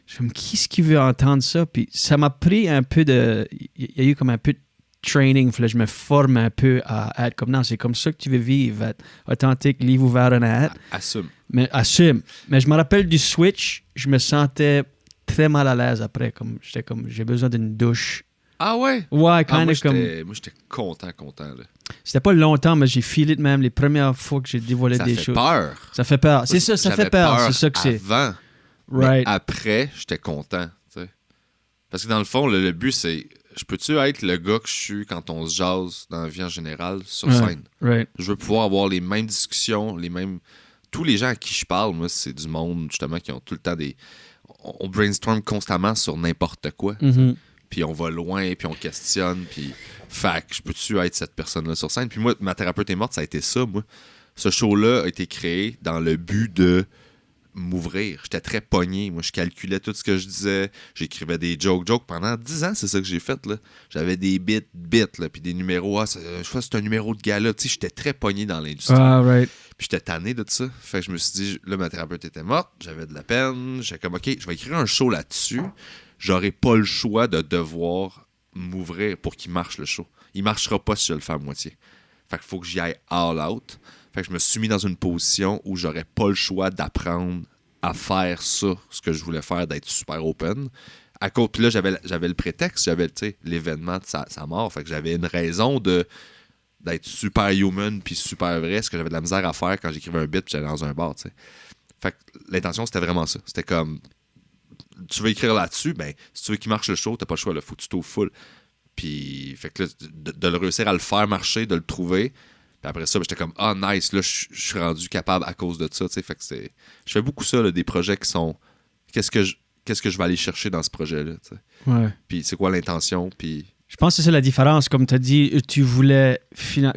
S2: Je me dis, qui est-ce qui veut entendre ça? Puis ça m'a pris un peu de. Il y a eu comme un peu de training. Il fallait que je me forme un peu à être comme non, c'est comme ça que tu veux vivre, être authentique, livre ouvert, honnête.
S3: Assume.
S2: Mais assume. Mais je me rappelle du switch, je me sentais très mal à l'aise après. J'étais comme, j'ai besoin d'une douche.
S3: Ah ouais?
S2: Ouais,
S3: Moi,
S2: comme.
S3: moi, j'étais content, là.
S2: C'était pas longtemps, mais j'ai filé de même les premières fois que j'ai dévoilé des choses.
S3: Ça fait
S2: Ça fait peur.
S3: peur.
S2: C'est ça
S3: J'avais
S2: fait peur. C'est ça que c'est.
S3: Avant.
S2: Right.
S3: Mais après, j'étais content. T'sais. Parce que dans le fond, le but, c'est je peux-tu être le gars que je suis quand on se jase dans la vie en général sur scène?
S2: Right.
S3: Je veux pouvoir avoir les mêmes discussions, tous les gens à qui je parle, moi, c'est du monde, justement, qui ont tout le temps des. On brainstorm constamment sur n'importe quoi.
S2: Mm-hmm.
S3: Puis on va loin, puis on questionne, puis. Fait que je peux-tu être cette personne-là sur scène? Puis moi, ma thérapeute est morte, ça a été ça, moi. Ce show-là a été créé dans le but de m'ouvrir. J'étais très pogné. Moi, je calculais tout ce que je disais. J'écrivais des jokes. Pendant 10 ans, c'est ça que j'ai fait, là. J'avais des bits, là, puis des numéros. Je crois que c'est un numéro de gala. Tu sais, j'étais très pogné dans l'industrie.
S2: Right.
S3: Puis j'étais tanné de ça. Fait que je me suis dit, là, ma thérapeute était morte. J'avais de la peine. J'étais comme, OK, je vais écrire un show là-dessus. J'aurai pas le choix de devoir m'ouvrir pour qu'il marche le show. Il marchera pas si je le fais à moitié. Fait qu'il faut que j'y aille all out. Fait que je me suis mis dans une position où j'aurais pas le choix d'apprendre à faire ça, ce que je voulais faire, d'être super open. Puis là, j'avais le prétexte, j'avais l'événement de sa mort. Fait que j'avais une raison d'être super human puis super vrai, ce que j'avais de la misère à faire quand j'écrivais un bit puis j'allais dans un bar. T'sais. Fait que l'intention, c'était vraiment ça. C'était comme, tu veux écrire là-dessus, ben, si tu veux qu'il marche le show, t'as pas le choix, là, faut que tu t'ouvres full. Puis, fait que là, de le réussir à le faire marcher, de le trouver. Puis après ça, j'étais comme, nice, là, je suis rendu capable à cause de ça, tu sais. Fait que je fais beaucoup ça, là, des projets qui sont, qu'est-ce que je vais aller chercher dans ce projet-là, tu sais.
S2: Ouais.
S3: Puis c'est quoi l'intention, puis
S2: Je pense que c'est ça la différence. Comme tu as dit, tu voulais,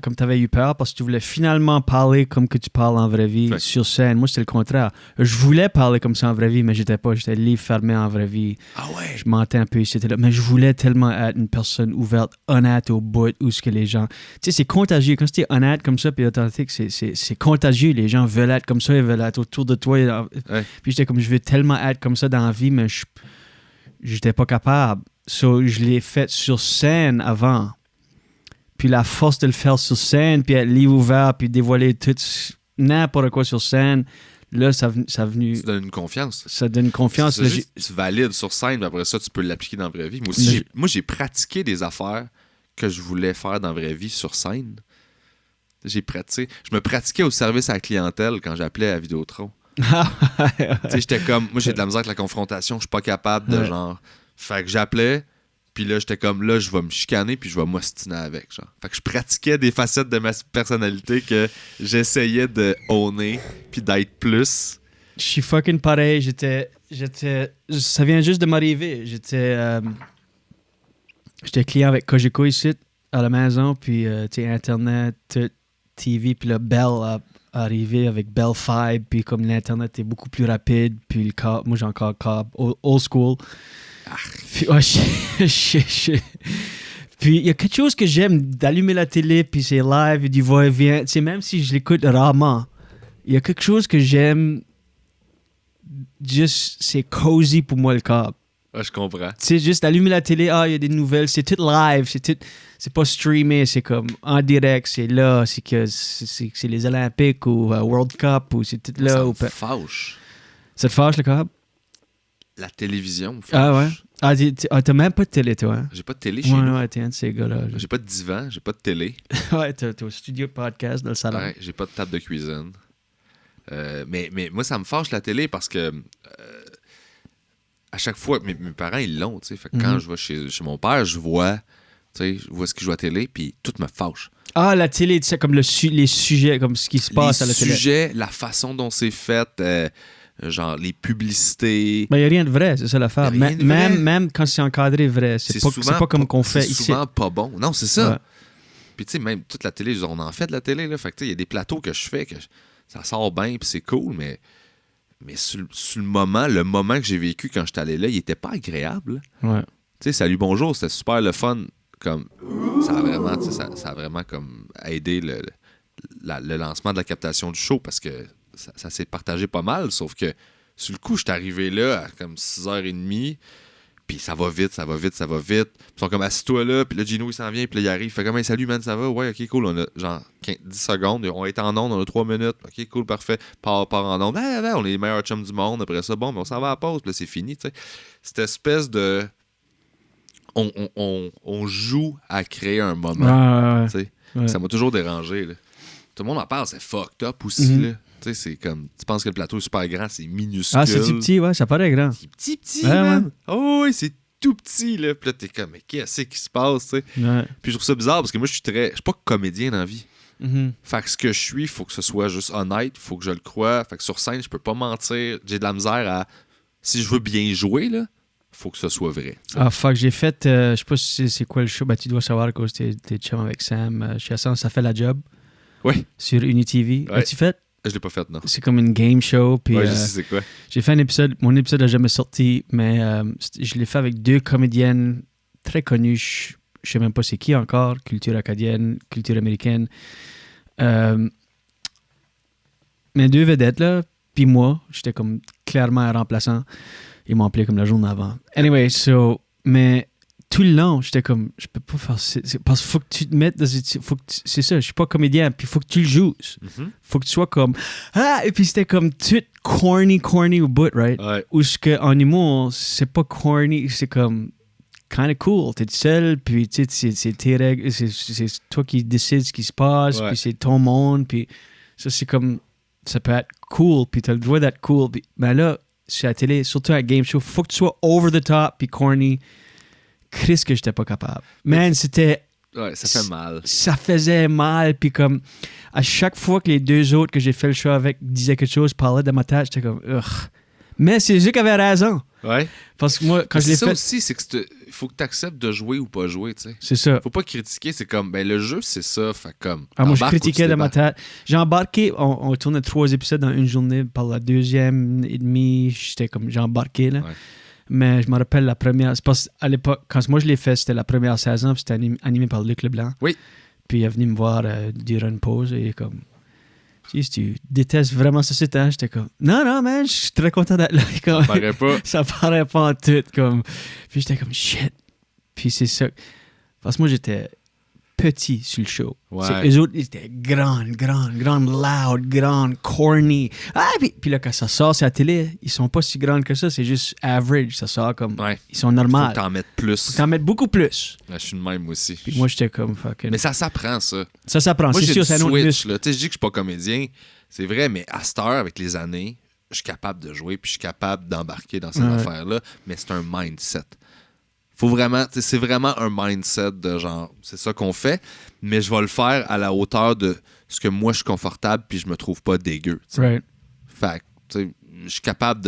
S2: comme tu avais eu peur parce que tu voulais finalement parler comme que tu parles en vraie vie sur scène. Moi, c'était le contraire. Je voulais parler comme ça en vraie vie, mais j'étais livre fermé en vraie vie.
S3: Ah ouais?
S2: Je mentais un peu ici, là. Mais je voulais tellement être une personne ouverte, honnête au bout, où ce que les gens... Tu sais, c'est contagieux. Quand tu es honnête comme ça puis authentique, c'est contagieux. Les gens veulent être comme ça, ils veulent être autour de toi. Puis j'étais comme, je veux tellement être comme ça dans la vie, mais j'étais pas capable. So, je l'ai fait sur scène avant. Puis la force de le faire sur scène, puis être livre ouvert, puis dévoiler tout n'importe quoi sur scène, là, ça a venu...
S3: Ça donne une confiance.
S2: Ça donne une confiance.
S3: Là, tu valides sur scène, puis après ça, tu peux l'appliquer dans la vraie vie. Moi aussi, j'ai pratiqué des affaires que je voulais faire dans la vraie vie sur scène. J'ai pratiqué. Je me pratiquais au service à la clientèle quand j'appelais à Vidéotron. Tu sais, j'étais comme... Moi, j'ai de la misère avec la confrontation. Je suis pas capable de genre... Fait que j'appelais, puis là, j'étais comme, là, je vais me chicaner, puis je vais m'ostiner avec, genre. Fait que je pratiquais des facettes de ma personnalité que j'essayais de owner, puis d'être plus.
S2: Je suis fucking pareil. Ça vient juste de m'arriver. J'étais client avec Cogeco ici, à la maison, puis, tu sais, Internet, TV, puis là, Bell a arrivé avec Bell Fibe, puis comme l'Internet est beaucoup plus rapide, puis le câble, moi, j'ai encore le câble old school. Puis, puis il y a quelque chose que j'aime d'allumer la télé, puis c'est live, du va-et-vient. Tu sais, même si je l'écoute rarement, il y a quelque chose que j'aime. Juste, c'est cozy pour moi le câble.
S3: Ah, je comprends.
S2: Tu sais, juste allumer la télé, il y a des nouvelles, c'est tout live, c'est pas streamé, c'est comme en direct, c'est là, c'est les Olympiques ou World Cup, ou c'est tout là.
S3: Ça me fâche.
S2: Ça te fâche le câble?
S3: La télévision me fâche.
S2: Ah ouais? T'as même pas de télé, toi? Hein?
S3: J'ai pas de télé chez nous.
S2: Ouais, t'es un de ces gars-là.
S3: J'ai pas de divan, j'ai pas de télé.
S2: Ouais, t'as au studio de podcast dans le salon.
S3: Ouais, j'ai pas de table de cuisine. Mais moi, ça me fâche la télé parce que à chaque fois, mes parents, ils l'ont, tu sais. Fait que quand je vais chez mon père, je vois ce qu'il joue à télé, puis tout me fâche.
S2: Ah, la télé, tu sais, comme les sujets, comme ce qui se passe à la télé.
S3: Les sujets, la façon dont c'est fait... genre les publicités.
S2: Ben, il n'y a rien de vrai, c'est ça l'affaire. Même quand c'est encadré vrai, c'est pas comme qu'on fait ici.
S3: C'est souvent pas bon. Non, c'est ça. Ouais. Puis tu sais, même toute la télé, on en fait de la télé, là. Fait que tu sais, il y a des plateaux que je fais, que ça sort bien, puis c'est cool, mais sur le moment que j'ai vécu quand j'étais allé là, il était pas agréable.
S2: Ouais.
S3: Tu sais, Salut Bonjour, c'était super le fun. Comme, ça a vraiment comme aidé le lancement de la captation du show, parce que ça s'est partagé pas mal, sauf que sur le coup, je suis arrivé là à comme 6h30, puis ça va vite. Ils sont comme, assis-toi là, puis là, Gino, il s'en vient, puis là, il arrive, il fait comme, hey, salut, man, ça va? Ouais, ok, cool, on a genre 10 secondes, on est en onde, on a 3 minutes, ok, cool, parfait, part en onde, on est les meilleurs chums du monde, après ça, bon, mais on s'en va à la pause, puis là, c'est fini, tu sais. Cette espèce de... On joue à créer un moment, tu sais. Ouais. Ça m'a toujours dérangé, là. Tout le monde en parle, c'est fucked up aussi, là. Tu sais, c'est comme... Tu penses que le plateau est super grand, c'est minuscule.
S2: Ah, c'est petit, ouais, ça paraît grand.
S3: C'est petit, man. Oh, oui, c'est tout petit, là. Puis là, t'es comme, mais qu'est-ce qui se passe, tu sais?
S2: Ouais.
S3: Puis je trouve ça bizarre, parce que moi, je suis pas comédien dans la vie. Fait que ce que je suis, il faut que ce soit juste honnête, il faut que je le croie. Fait que sur scène, je peux pas mentir. J'ai de la misère à... Si je veux bien jouer, là, faut que ce soit vrai. T'sais.
S2: Ah, fuck, j'ai fait... je sais pas si c'est quoi le show. Ben, tu dois savoir que t'es chum avec Sam. Je suis à ça fait la job.
S3: Oui.
S2: Sur UniTV.
S3: Ouais.
S2: As-tu fait?
S3: Je l'ai pas fait, non.
S2: C'est comme une game show. Puis,
S3: ouais, je sais c'est quoi.
S2: J'ai fait un épisode. Mon épisode n'a jamais sorti, mais je l'ai fait avec 2 comédiennes très connues. Je sais même pas c'est qui encore. Culture acadienne, culture américaine. Mais 2 vedettes, là. Puis moi, j'étais comme clairement un remplaçant. Ils m'ont appelé comme la journée avant. Anyway, mais tout le long, j'étais comme, je peux pas faire ça. Parce qu'il faut que tu te mettes dans c'est ça, je suis pas comédien, puis il faut que tu le joues. Faut que tu sois comme, et puis c'était comme tout corny au bout, right?
S3: Ouais.
S2: Ou ce qu'en humour, c'est pas corny, c'est comme kind of cool. T'es seul, puis tu sais, c'est tes règles, c'est toi qui décides ce qui se passe, puis c'est ton monde, puis ça, c'est comme, ça peut être cool, puis t'as le droit d'être cool. Puis, mais là, sur la télé, surtout à game show, faut que tu sois over the top, puis corny. Chris, que j'étais pas capable. Man, c'était...
S3: Ouais, ça fait mal.
S2: Ça faisait mal, puis comme... À chaque fois que les 2 autres que j'ai fait le show avec disaient quelque chose, parlaient de ma tête, j'étais comme... Ugh. Mais c'est Zuc avait raison.
S3: Ouais.
S2: Parce que moi, quand je l'ai
S3: ça
S2: fait...
S3: aussi, c'est que il faut que tu acceptes de jouer ou pas jouer, tu sais.
S2: C'est ça.
S3: Faut pas critiquer, c'est comme, ben le jeu, c'est ça, fait comme...
S2: Ah, moi, je
S3: t'embarques ou
S2: critiquais
S3: tu
S2: dans ma
S3: débarques.
S2: tête. J'ai embarqué, on tournait 3 épisodes dans une journée. Par la deuxième et demie, j'étais comme, j'ai embarqué, là.
S3: Ouais.
S2: Mais je me rappelle la première... C'est parce qu'à l'époque, quand moi je l'ai fait, c'était la première saison, puis c'était animé par Luc Leblanc.
S3: Oui.
S2: Puis il est venu me voir durant une pause et comme... Si tu détestes vraiment ce site, hein? J'étais comme... Non, man, je suis très content d'être là. Comme,
S3: Ça paraît pas.
S2: ça paraît pas en tout, comme... Puis j'étais comme, shit. Puis c'est ça. Parce que moi, j'étais petit sur le show.
S3: Ouais.
S2: Eux autres, ils étaient grands, loud, grands, corny. Ah, puis là, quand ça sort sur la télé, ils sont pas si grands que ça. C'est juste average. Ça sort comme...
S3: Ouais.
S2: Ils sont
S3: Faut
S2: normaux.
S3: que t'en mettes plus.
S2: Faut t'en mettre beaucoup plus.
S3: Ouais, je suis de même aussi.
S2: Puis moi, j'étais comme fucking...
S3: Mais ça s'apprend, ça.
S2: Ça s'apprend.
S3: Moi,
S2: C'est
S3: j'ai
S2: sûr,
S3: du
S2: c'est un autre
S3: switch,
S2: muscle.
S3: là. Tu sais, je dis que je suis pas comédien. C'est vrai, mais à cette heure, avec les années, je suis capable de jouer puis je suis capable d'embarquer dans ces
S2: Ouais.
S3: affaires-là. Mais c'est un mindset. Faut vraiment... tu sais, c'est vraiment un mindset de genre... C'est ça qu'on fait, mais je vais le faire à la hauteur de ce que moi, je suis confortable puis je me trouve pas dégueu. Tu sais.
S2: Right.
S3: Fait que, tu sais, je suis capable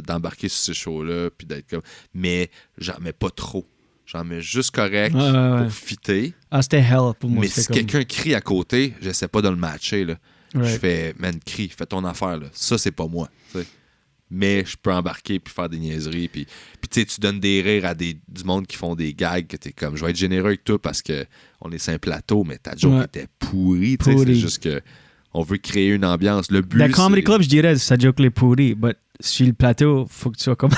S3: d'embarquer sur ces shows-là puis d'être comme... Mais j'en mets pas trop. J'en mets juste correct
S2: Ouais.
S3: pour fitter.
S2: Ah, c'était hell pour moi.
S3: Mais si
S2: c'était comme...
S3: quelqu'un crie à côté, j'essaie pas de le matcher. Là.
S2: Right.
S3: Je fais, man, crie, fais ton affaire. Là. Ça, c'est pas moi. T'sais. Mais je peux embarquer puis faire des niaiseries. Puis tu sais, tu donnes des rires à du monde qui font des gags que t'es comme, je vais être généreux avec toi parce que on est sur un plateau, mais ta joke
S2: Ouais.
S3: était pourrie. T'sais,
S2: Pourrie.
S3: c'est juste que on veut créer une ambiance. Le but,
S2: Dans le Comedy
S3: c'est...
S2: Club, je dirais, ça joke les pourris. Mais sur le plateau, faut que tu sois comme...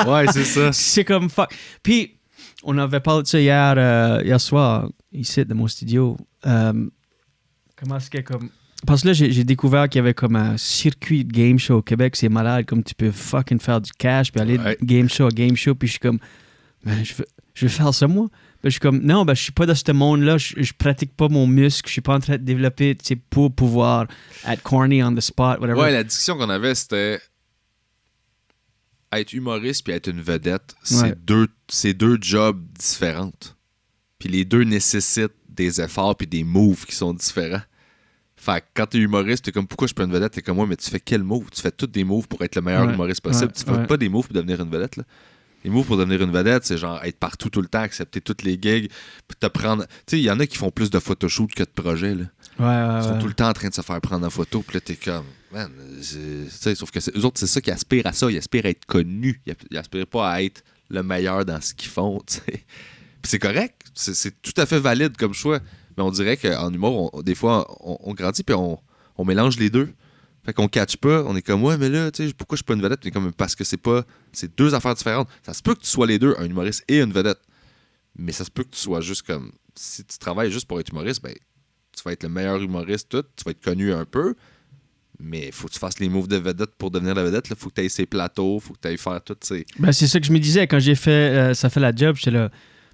S3: Ouais, c'est ça.
S2: C'est comme fuck. Puis, on avait parlé de ça hier soir, ici, dans mon studio. Comment est-ce que comme... Parce que là, j'ai découvert qu'il y avait comme un circuit de game show au Québec. C'est malade, comme tu peux fucking faire du cash, puis aller
S3: Ouais.
S2: de game show à game show. Puis je suis comme, ben, je veux faire ça, moi. Ben, je suis comme, non, ben, je suis pas dans ce monde-là. Je pratique pas mon muscle. Je suis pas en train de développer, tu sais, pour pouvoir être corny on the spot, whatever.
S3: Ouais, la discussion qu'on avait, c'était être humoriste puis être une vedette,
S2: Ouais.
S3: c'est deux jobs différentes. Puis les deux nécessitent des efforts puis des moves qui sont différents. Fait que quand t'es humoriste, t'es comme, pourquoi je peux une vedette? T'es comme, moi, mais tu fais quel move? Tu fais tous des moves pour être le meilleur
S2: Ouais.
S3: humoriste possible.
S2: Ouais.
S3: Tu fais
S2: Ouais.
S3: pas des moves pour devenir une vedette, là. Les moves pour devenir une vedette, c'est genre être partout tout le temps, accepter toutes les gigs, puis te prendre... Tu sais, il y en a qui font plus de photoshoot que de projets, là.
S2: Ouais.
S3: Ils sont tout le temps en train de se faire prendre en photo, puis là, t'es comme, man, tu sais, sauf que eux autres, c'est ça qui aspirent à ça. Ils aspirent à être connus. Ils aspirent pas à être le meilleur dans ce qu'ils font, tu sais. Puis c'est correct. C'est tout à fait valide comme choix. Mais on dirait qu'en humour, des fois, on grandit, puis on mélange les deux. Fait qu'on catch pas, on est comme, ouais, mais là, tu sais, pourquoi je suis pas une vedette? Puis comme, parce que c'est deux affaires différentes. Ça se peut que tu sois les deux, un humoriste et une vedette. Mais ça se peut que tu sois juste comme, si tu travailles juste pour être humoriste, ben, tu vas être le meilleur humoriste, tout, tu vas être connu un peu, mais il faut que tu fasses les moves de vedette pour devenir la vedette. Il faut que tu ailles ces plateaux, il faut que tu ailles faire tout, tu sais.
S2: Ben, c'est ça que je me disais quand j'ai fait ça fait la job, j'étais là,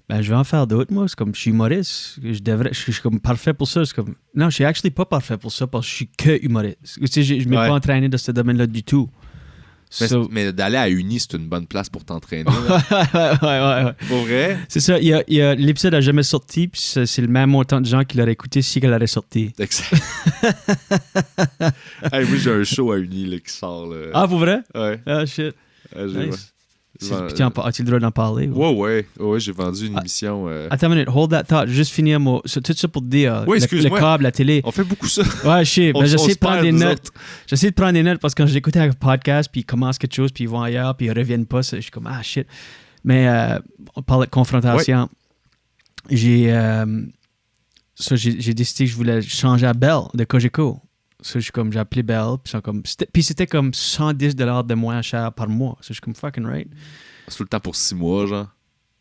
S2: ben je vais en faire d'autres, moi. C'est comme, je suis humoriste, je suis comme parfait pour ça. C'est comme, non, je suis actually pas parfait pour ça parce que je suis que humoriste. Tu sais, je m'ai
S3: Ouais.
S2: pas entraîné dans ce domaine-là du tout.
S3: Mais,
S2: So-
S3: mais d'aller à Uni, c'est une bonne place pour t'entraîner. là.
S2: ouais.
S3: Pour vrai?
S2: C'est ça, l'épisode n'a jamais sorti, puis c'est le même montant de gens qui l'auraient écouté si elle aurait sorti.
S3: Excellent. Hey, moi, j'ai un show à Uni là, qui sort. Là.
S2: Ah, pour vrai?
S3: Ouais.
S2: Ah, shit.
S3: Nice.
S2: Puis as-tu le droit d'en parler?
S3: Ouais, j'ai vendu une émission.
S2: Attends une minute, hold that thought. Juste finir tout ça pour te dire.
S3: Oui,
S2: le
S3: excuse-moi.
S2: câble, la télé.
S3: On fait beaucoup ça.
S2: Ouais, je sais.
S3: On-
S2: Ben,
S3: on
S2: j'essaie
S3: se
S2: de prendre
S3: perd,
S2: des
S3: nous
S2: notes.
S3: autres.
S2: J'essaie de prendre des notes parce que quand j'écoutais un podcast, puis ils commencent quelque chose, puis ils vont ailleurs, puis ils reviennent pas, je suis comme, ah, shit. Mais on parlait de confrontation. J'ai décidé que je voulais changer à Bell de Cogeco. So, j'ai appelé Bell, puis c'était comme $110 de moins cher par mois. So, je suis comme fucking right.
S3: C'est tout le temps pour 6 mois, genre.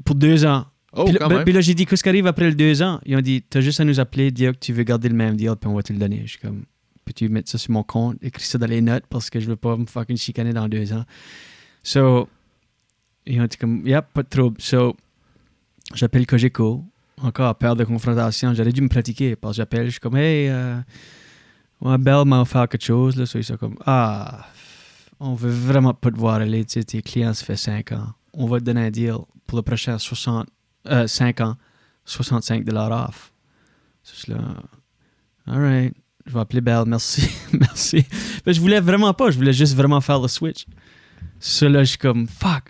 S2: Pour 2 ans.
S3: Oh,
S2: Puis
S3: quand
S2: là,
S3: même.
S2: puis là, j'ai dit, qu'est-ce qui arrive après le 2 ans? Ils ont dit, t'as juste à nous appeler, dire que tu veux garder le même deal, puis on va te le donner. Je suis comme, peux-tu mettre ça sur mon compte, écrire ça dans les notes, parce que je veux pas me fucking chicaner dans 2 ans. So, ils ont dit comme, yep, pas de trouble. So, j'appelle Cogeco, encore peur de confrontation. J'aurais dû me pratiquer, parce que j'appelle, je suis comme, hey, ouais, Bell m'a offert quelque chose, là. So, ils sont comme, ah, on veut vraiment pas te voir aller, tu sais, tes clients, ça fait 5 ans. On va te donner un deal pour le prochain 5 ans, $65 off. C'est là, all right, je vais appeler Bell, merci, merci. Mais je voulais vraiment pas, je voulais juste vraiment faire le switch. So là, je suis comme, fuck.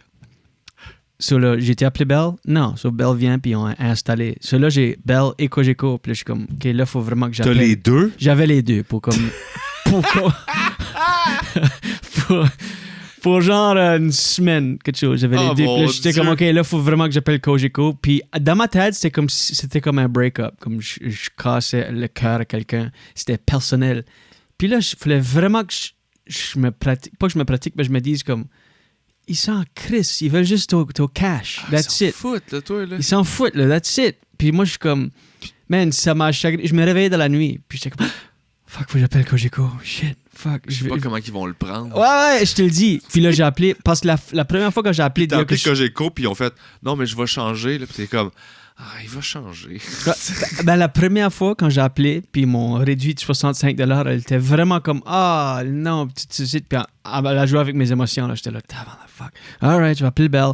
S2: So là, j'ai été appelé Bell. Non, so Bell vient, puis ils ont installé. So là, j'ai Bell et Cogeco. Puis là, je suis comme, OK, là, il faut vraiment que
S3: T'as
S2: j'appelle.
S3: les deux?
S2: J'avais les deux pour comme... pour, pour genre une semaine, quelque chose. J'avais les deux. Puis là, j'étais comme, OK, là, il faut vraiment que j'appelle Cogeco. Puis dans ma tête, c'était comme un break-up. Comme je cassais le cœur à quelqu'un. C'était personnel. Puis là, il fallait vraiment que je me pratique. Pas que je me pratique, mais je me dise comme... Ils s'en crissent. Ils veulent juste ton cash. That's it.
S3: Ils s'en foutent, là, toi, là.
S2: Ils s'en foutent, là. That's it. Puis moi, je suis comme... Man, ça m'a chagrin. Je me réveillais dans la nuit. Puis j'étais comme... Fuck, faut que j'appelle Cogeco. Shit, fuck.
S3: Je sais pas comment ils vont le prendre.
S2: Ouais, je te le dis. Puis là, j'ai appelé... Parce que la première fois que j'ai appelé...
S3: T'as appelé Cogeco, puis ils ont fait « Non, mais je vais changer. » Puis t'es comme... Ah, il va changer.
S2: Ben, la première fois, quand j'ai appelé, puis ils m'ont réduit de 65 $, elle était vraiment comme, ah, non, tu sais, puis elle a joué avec mes émotions, là. J'étais là, fuck. All right, je vais appeler Bell.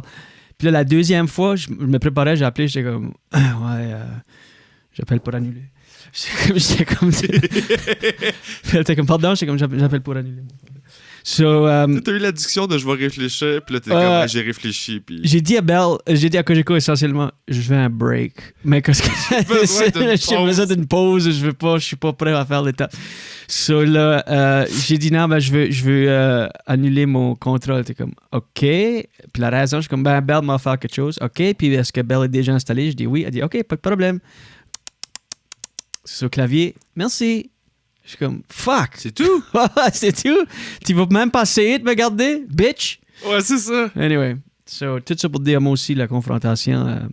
S2: Puis là, la deuxième fois, je me préparais, j'ai appelé, j'étais comme, ouais, j'appelle pour annuler. J'étais comme, elle était comme, pardon, j'étais comme, j'appelle pour annuler. So,
S3: t'as eu l'addiction de je vais réfléchir, puis là t'es comme j'ai réfléchi. Puis...
S2: J'ai dit à Cogeco essentiellement, je veux un break. Mais qu'est-ce que j'ai besoin d'une pause, je suis pas prêt à faire l'étape. So là, j'ai dit non, ben je veux annuler mon contrat. T'es comme, OK. Puis la raison, je suis comme, ben Bell m'a fait quelque chose. OK. Puis est-ce que Bell est déjà installé? Je dis oui. Elle dit, OK, pas de problème. Sur le clavier, merci. Je suis comme, fuck!
S3: C'est tout?
S2: C'est tout? Tu vas même pas essayer de me garder, bitch?
S3: Ouais, c'est ça.
S2: Anyway, so, tout ça pour dire moi aussi, la confrontation,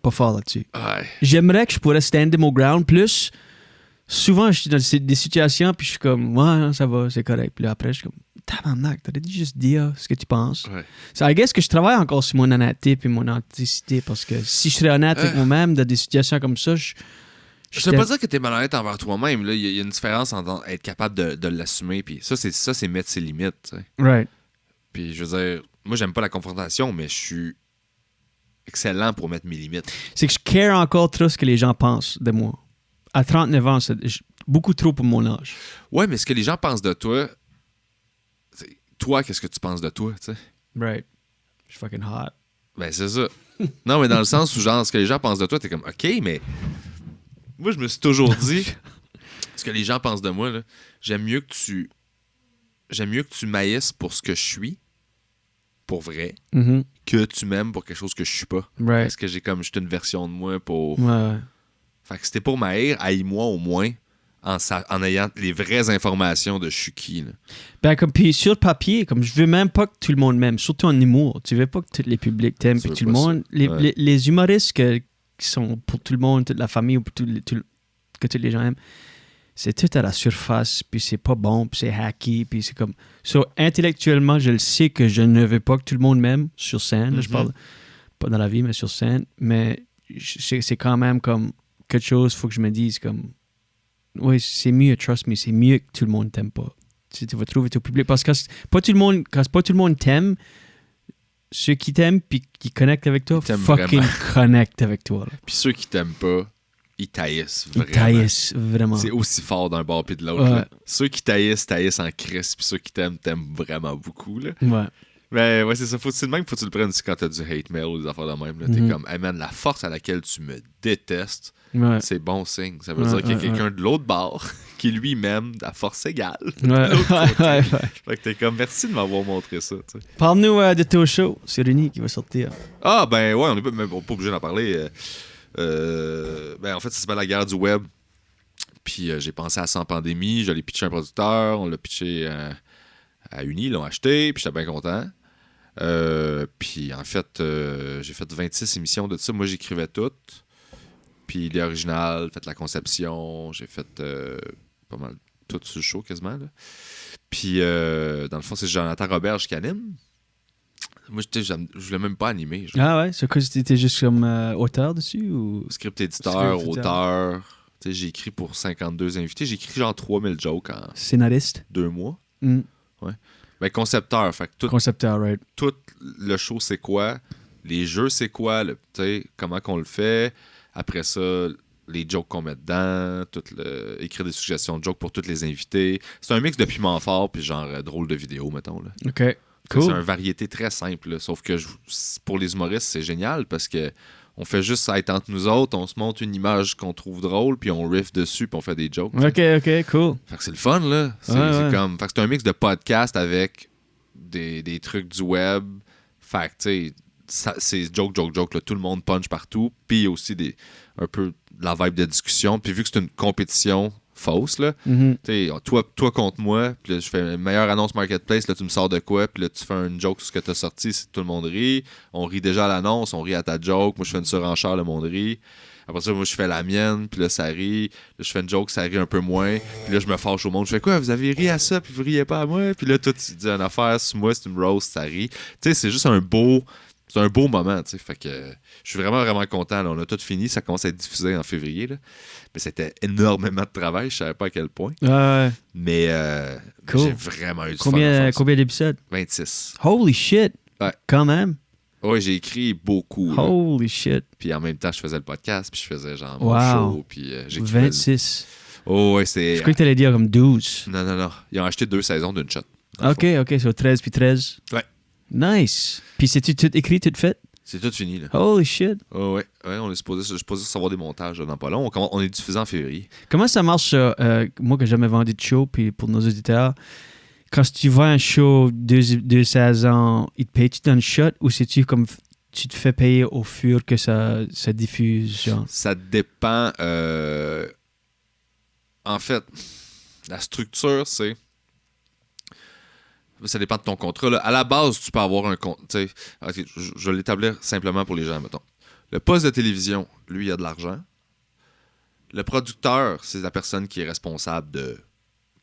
S2: pas fort là-dessus.
S3: Ouais.
S2: J'aimerais que je pourrais stand mon ground plus. Souvent, je suis dans des situations, puis je suis comme, ouais, ça va, c'est correct. Puis là, après, je suis comme, tabarnak, t'aurais dû juste dire ce que tu penses.
S3: Ouais.
S2: So, I guess que je travaille encore sur mon honnêteté et mon authenticité, parce que si je serais honnête avec moi-même dans des situations comme ça,
S3: je veux pas dire que t'es malhonnête envers toi-même. Il y a une différence entre être capable de l'assumer. Puis ça, c'est mettre ses limites. T'sais.
S2: Right.
S3: Puis je veux dire, moi, j'aime pas la confrontation, mais je suis excellent pour mettre mes limites.
S2: C'est que je care encore trop ce que les gens pensent de moi. À 39 ans, c'est beaucoup trop pour mon âge.
S3: Ouais, mais ce que les gens pensent de toi, toi, qu'est-ce que tu penses de toi, tu sais?
S2: Right. Je suis fucking hot.
S3: Ben, c'est ça. Non, mais dans le sens où, genre, ce que les gens pensent de toi, t'es comme, OK, mais... Moi, je me suis toujours dit, ce que les gens pensent de moi, là, j'aime mieux que tu m'haïsses pour ce que je suis, pour vrai, que tu m'aimes pour quelque chose que je suis pas.
S2: Right.
S3: Parce que j'ai comme juste une version de moi pour...
S2: Ouais.
S3: Fait que c'était pour m'haïr, haïs-moi au moins, en ayant les vraies informations de je suis qui. Là.
S2: Ben, comme, puis sur le papier, comme je veux même pas que tout le monde m'aime, surtout en humour. Tu veux pas que tous les publics t'aiment, puis tout le monde... Les humoristes qui sont pour tout le monde, toute la famille, ou pour que tous les gens aiment, c'est tout à la surface, puis c'est pas bon, puis c'est hacky, puis c'est comme... So, intellectuellement, je le sais que je ne veux pas que tout le monde m'aime sur scène. Là, je parle pas dans la vie, mais sur scène. Mais c'est quand même comme quelque chose, il faut que je me dise comme... Oui, c'est mieux, trust me, c'est mieux que tout le monde t'aime pas. Tu vas trouver ton public. Parce que quand pas tout le monde t'aime, ceux qui t'aiment puis qui connectent avec toi, fucking connectent avec toi. Là.
S3: Puis ceux qui t'aiment pas, ils taillissent vraiment.
S2: Ils taillissent vraiment.
S3: C'est aussi fort d'un bord puis de l'autre.
S2: Ouais.
S3: Ceux qui taillissent en crise, puis ceux qui t'aiment vraiment beaucoup. Là.
S2: Ouais.
S3: Mais ouais, c'est ça. C'est le même faut que tu le prennes aussi quand t'as du hate mail ou des affaires de même. Là. T'es comme, hey man, la force à laquelle tu me détestes, c'est bon signe. Ça veut dire qu'il y a quelqu'un de l'autre bord qui lui-même à force égale.
S2: Ouais.
S3: Fait que t'es comme, merci de m'avoir montré ça. T'sais.
S2: Parle-nous de ton show. C'est Réuni qui va sortir.
S3: Ah, ben ouais, on n'est pas obligé d'en parler. Ben en fait, ça s'appelle La guerre du web. Puis j'ai pensé à ça en pandémie. Je l'ai pitché à un producteur. On l'a pitché à Uni. Ils l'ont acheté. Puis j'étais bien content. Puis en fait, j'ai fait 26 émissions de ça. Moi, j'écrivais toutes. Puis l'idée originale, fait la conception. J'ai fait pas mal tout sur le show quasiment. Là. Puis dans le fond, c'est Jonathan Roberge qui anime. Moi, je voulais même pas animer. Genre.
S2: Ah ouais? C'est quoi? T'étais juste comme auteur dessus? Ou...
S3: Script éditeur, auteur. T'sais, j'ai écrit pour 52 invités. J'ai écrit genre 3000 jokes en...
S2: Scénariste?
S3: 2 mois.
S2: Mm.
S3: Ouais. Ben, concepteur. Fait que
S2: concepteur, right.
S3: Tout le show, c'est quoi? Les jeux, c'est quoi? Comment qu'on le fait? Après ça, les jokes qu'on met dedans, écrire des suggestions de jokes pour tous les invités. C'est un mix de piment fort puis genre drôle de vidéo, mettons. Là.
S2: OK. Cool.
S3: C'est une variété très simple, là. Sauf que pour les humoristes, c'est génial parce que on fait juste ça être entre nous autres, on se montre une image qu'on trouve drôle, puis on riff dessus, puis on fait des jokes.
S2: OK, cool.
S3: Fait que c'est le fun, là. C'est comme... Fait que c'est un mix de podcast avec des trucs du web. Fait que, tu sais, c'est joke, là. Tout le monde punch partout. Puis il y a aussi un peu de la vibe de discussion. Puis vu que c'est une compétition fausse, là, tu sais, toi contre moi, puis là, je fais une meilleure annonce marketplace, là, tu me sors de quoi, puis là, tu fais une joke sur ce que t'as sorti, tout le monde rit. On rit déjà à l'annonce, on rit à ta joke. Moi, je fais une surenchère, le monde rit. Après ça, moi, je fais la mienne, puis là, ça rit. Là, je fais une joke, ça rit un peu moins. Puis là, je me fâche au monde. Je fais quoi? Vous avez ri à ça, puis vous riez pas à moi? Puis là, toi, tu dis une affaire sur moi, c'est une roast, ça rit. Tu sais, c'est juste un beau moment, tu sais. Fait que je suis vraiment, vraiment content. Là. On a tout fini. Ça commence à être diffusé en février, là. Mais c'était énormément de travail. Je savais pas à quel point.
S2: Ouais.
S3: Mais
S2: Cool.
S3: j'ai vraiment eu du fun.
S2: Combien d'épisodes?
S3: 26.
S2: Holy shit!
S3: Ouais.
S2: Quand même.
S3: Ouais, j'ai écrit beaucoup. Là.
S2: Holy shit.
S3: Puis en même temps, je faisais le podcast, puis je faisais genre
S2: Wow.
S3: mon show, puis j'écrivais
S2: 26.
S3: Oh, ouais, c'est...
S2: Je croyais que t'allais dire comme 12.
S3: Non. Ils ont acheté 2 saisons d'une shot.
S2: OK, sur 13 puis 13.
S3: Ouais.
S2: Nice. Puis c'est-tu tout écrit, tout fait?
S3: C'est tout fini, là.
S2: Holy shit.
S3: Oh, ouais, on est supposé recevoir des montages là, dans pas long. On est diffusé en février.
S2: Comment ça marche, moi qui n'ai jamais vendu de show, puis pour nos auditeurs, quand tu vois un show 2 saisons, ils te payent-tu dans le shot ou c'est-tu comme tu te fais payer au fur que ça diffuse, genre?
S3: Ça dépend. En fait, la structure, c'est... Ça dépend de ton contrat. Là. À la base, tu peux avoir un contrat. Okay, je vais l'établir simplement pour les gens, mettons. Le poste de télévision, lui, il a de l'argent. Le producteur, c'est la personne qui est responsable de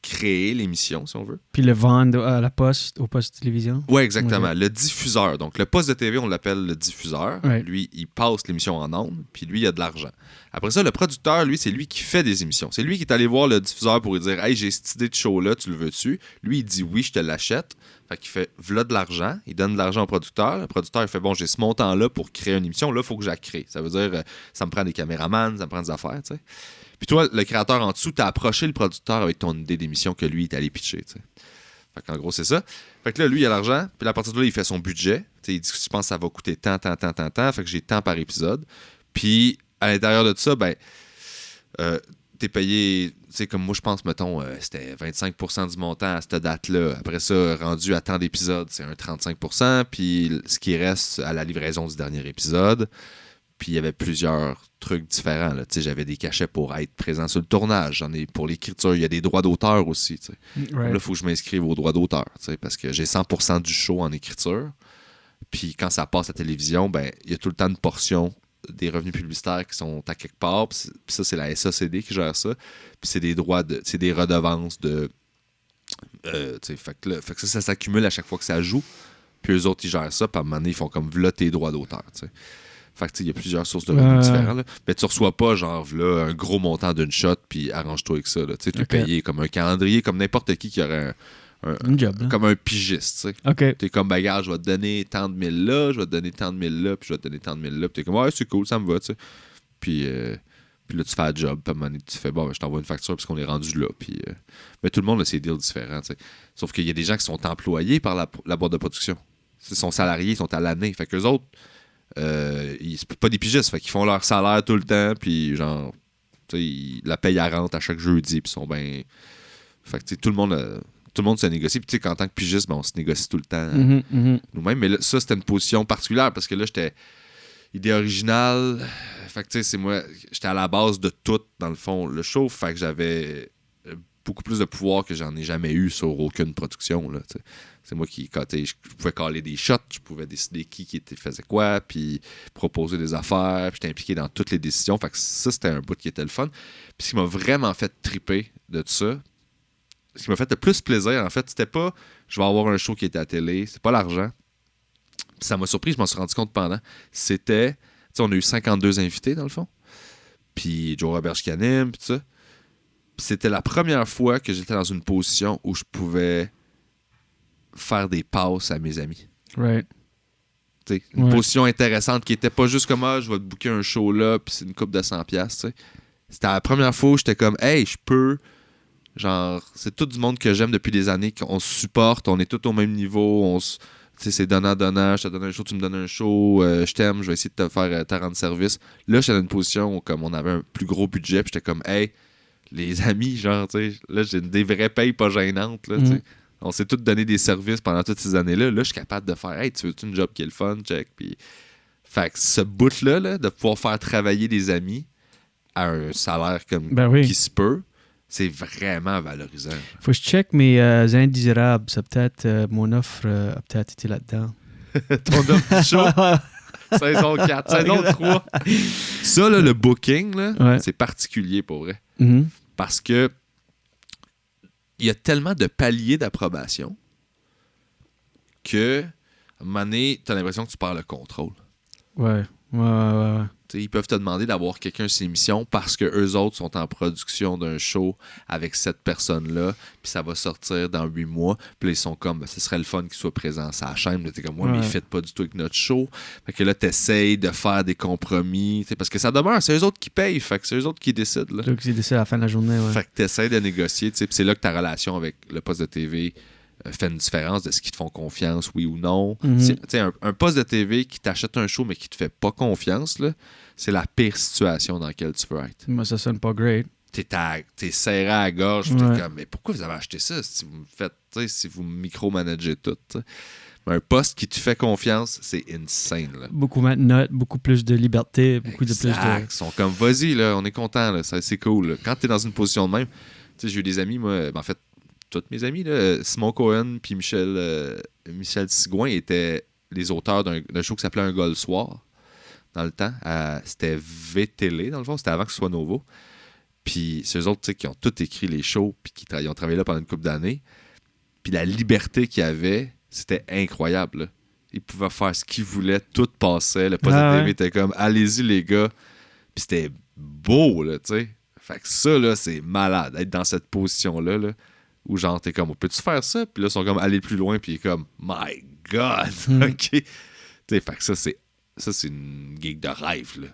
S3: créer l'émission, si on veut.
S2: Puis le vendre à la poste, au poste de télévision?
S3: Oui, exactement.
S2: Okay.
S3: Le diffuseur. Donc, le poste de TV, on l'appelle le diffuseur.
S2: Ouais.
S3: Lui, il passe l'émission en ondes, puis lui, il a de l'argent. Après ça, le producteur, lui, c'est lui qui fait des émissions. C'est lui qui est allé voir le diffuseur pour lui dire « Hey, j'ai cette idée de show-là, tu le veux-tu? » Lui, il dit « Oui, je te l'achète. » Fait qu'il fait « V'là de l'argent. » Il donne de l'argent au producteur. Le producteur, il fait « Bon, j'ai ce montant-là pour créer une émission. Là, il faut que je la crée. » Ça veut dire ça me prend des caméramans, ça me prend des affaires, tu sais. Puis toi, le créateur en dessous, t'as approché le producteur avec ton idée d'émission que lui, il est allé pitcher, tu sais. Fait qu'en gros, c'est ça. Fait que là, lui, il a l'argent. Puis à partir de là, il fait son budget. T'sais, il dit, je pense que ça va coûter tant. Fait que j'ai tant par épisode. Puis à l'intérieur de ça, ben, t'es payé, tu sais, comme moi, je pense, mettons, c'était 25% du montant à cette date-là. Après ça, rendu à tant d'épisodes, c'est un 35%. Puis ce qui reste à la livraison du dernier épisode. Puis il y avait plusieurs trucs différents. Là. J'avais des cachets pour être présent sur le tournage. J'en ai pour l'écriture. Il y a des droits d'auteur aussi.
S2: Right.
S3: Là, il faut que je m'inscrive aux droits d'auteur. Parce que j'ai 100% du show en écriture. Puis quand ça passe à la télévision, ben il y a tout le temps une portion des revenus publicitaires qui sont à quelque part. Puis ça, c'est la SACD qui gère ça. Puis c'est des droits c'est des redevances de. Fait que ça s'accumule à chaque fois que ça joue. Puis eux autres, ils gèrent ça. Puis à un moment donné, ils font comme v'là tes droits d'auteur. T'sais. Fait que il y a plusieurs sources de revenus différents. Là. Mais tu reçois pas genre là, un gros montant d'une shot puis arrange-toi avec ça. Tu es payé comme un calendrier, comme n'importe qui aurait un job, comme un pigiste.
S2: Okay.
S3: Tu es comme bagarre, je vais te donner tant de mille là, je vais te donner tant de mille là, puis je vais te donner tant de mille là. Puis tu es comme ouais, c'est cool, ça me va. T'sais. Puis là, tu fais un job, puis à un moment donné, tu fais bon, je t'envoie une facture parce qu'on est rendu là. Puis, mais tout le monde a ses deals différents. T'sais. Sauf qu'il y a des gens qui sont employés par la boîte de production. Ils sont salariés, ils sont à l'année. Fait qu'eux autres, c'est pas des pigistes, fait qu'ils font leur salaire tout le temps, puis genre, la paye à rente à chaque jeudi, puis ils sont bien. Fait que tout le monde se négocie, puis qu'en tant que pigiste, ben, on se négocie tout le temps nous-mêmes. Mais là, ça, c'était une position particulière parce que là, j'étais idée originale. Fait que c'est moi, j'étais à la base de tout, dans le fond, le show, fait que j'avais beaucoup plus de pouvoir que j'en ai jamais eu sur aucune production, là, t'sais. C'est moi qui, je pouvais caler des shots, je pouvais décider qui faisait quoi, puis proposer des affaires, puis j'étais impliqué dans toutes les décisions. Fait que ça, c'était un bout qui était le fun. Puis ce qui m'a vraiment fait triper de tout ça, ce qui m'a fait le plus plaisir, en fait, c'était pas je vais avoir un show qui était à la télé, c'est pas l'argent. Puis ça m'a surpris, je m'en suis rendu compte pendant. C'était, on a eu 52 invités, dans le fond. Puis Joe Robert qui anime, puis tout ça. Puis c'était la première fois que j'étais dans une position où je pouvais faire des passes à mes amis.
S2: Right.
S3: Une position intéressante qui était pas juste comme je vais te booker un show là puis c'est une coupe de 100$. C'était la première fois où j'étais comme hey, je peux, genre, c'est tout du monde que j'aime depuis des années, qu'on se supporte, on est tous au même niveau, c'est donnant-donnant, je te donne un show, tu me donnes un show, je t'aime, je vais essayer de te rendre service. Là, j'étais dans une position où comme on avait un plus gros budget, puis j'étais comme, hey, les amis, genre, tu sais, là, j'ai des vraies payes pas gênantes, là, tu sais. On s'est tous donné des services pendant toutes ces années-là. Là, je suis capable de faire, hey, tu veux-tu une job qui est le fun, check, puis... Fait que ce bout-là, là, de pouvoir faire travailler des amis à un salaire comme qui se peut, c'est vraiment valorisant.
S2: Faut que je check mes indésirables. Ça peut-être, mon offre a peut-être été là-dedans.
S3: Ton offre du show? Saison 4, saison 3. Ça, là, le booking, là, c'est particulier pour vrai.
S2: Mm-hmm.
S3: Parce que il y a tellement de paliers d'approbation que, à un moment donné, t'as l'impression que tu perds le contrôle.
S2: Ouais.
S3: Ils peuvent te demander d'avoir quelqu'un sur l'émission parce que eux autres sont en production d'un show avec cette personne-là, puis ça va sortir dans 8 mois. Puis là, ils sont comme, ce serait le fun qu'il soit présent à sa chaîne. T'es comme, mais il ne fait pas du tout avec notre show. Fait que là, t'essayes de faire des compromis. Parce que ça demeure, c'est eux autres qui payent. Fait que c'est eux autres qui décident. Là.
S2: C'est eux qui décident à la fin de la journée. Ouais.
S3: Fait que t'essayes de négocier. Puis c'est là que ta relation avec le poste de TV fait une différence de ce qu'ils te font confiance, oui ou non. Mm-hmm. Un poste de TV qui t'achète un show mais qui te fait pas confiance, là, c'est la pire situation dans laquelle tu peux être.
S2: Moi, ça sonne pas great.
S3: T'es serré à la gorge, t'es comme, mais pourquoi vous avez acheté ça si vous me faites, si vous micromanagez tout, un poste qui te fait confiance, c'est insane. Là.
S2: Beaucoup moins de notes, beaucoup plus de liberté, beaucoup de plus de...
S3: Ils sont comme, vas-y, là, on est content, là, c'est cool. Là. Quand t'es dans une position de même, j'ai eu des amis, moi, en fait, tous mes amis, là, Simon Cohen puis Michel Sigouin étaient les auteurs d'un show qui s'appelait Un gars le soir, dans le temps. C'était VTL, dans le fond, c'était avant que ce soit nouveau. Puis c'est eux autres qui ont tout écrit les shows puis qui ont travaillé là pendant une couple d'années. Puis la liberté qu'ils avaient, c'était incroyable. Là. Ils pouvaient faire ce qu'ils voulaient, tout passait. Le poste de TV était comme, allez-y les gars. Puis c'était beau, là, tu sais. Fait que ça, là, c'est malade, être dans cette position-là, là. Où genre, t'es comme, peux-tu faire ça? Puis là, ils sont comme, aller plus loin, puis il est comme, my God! OK? Tu sais, fait que ça, c'est une gig de rêve, là.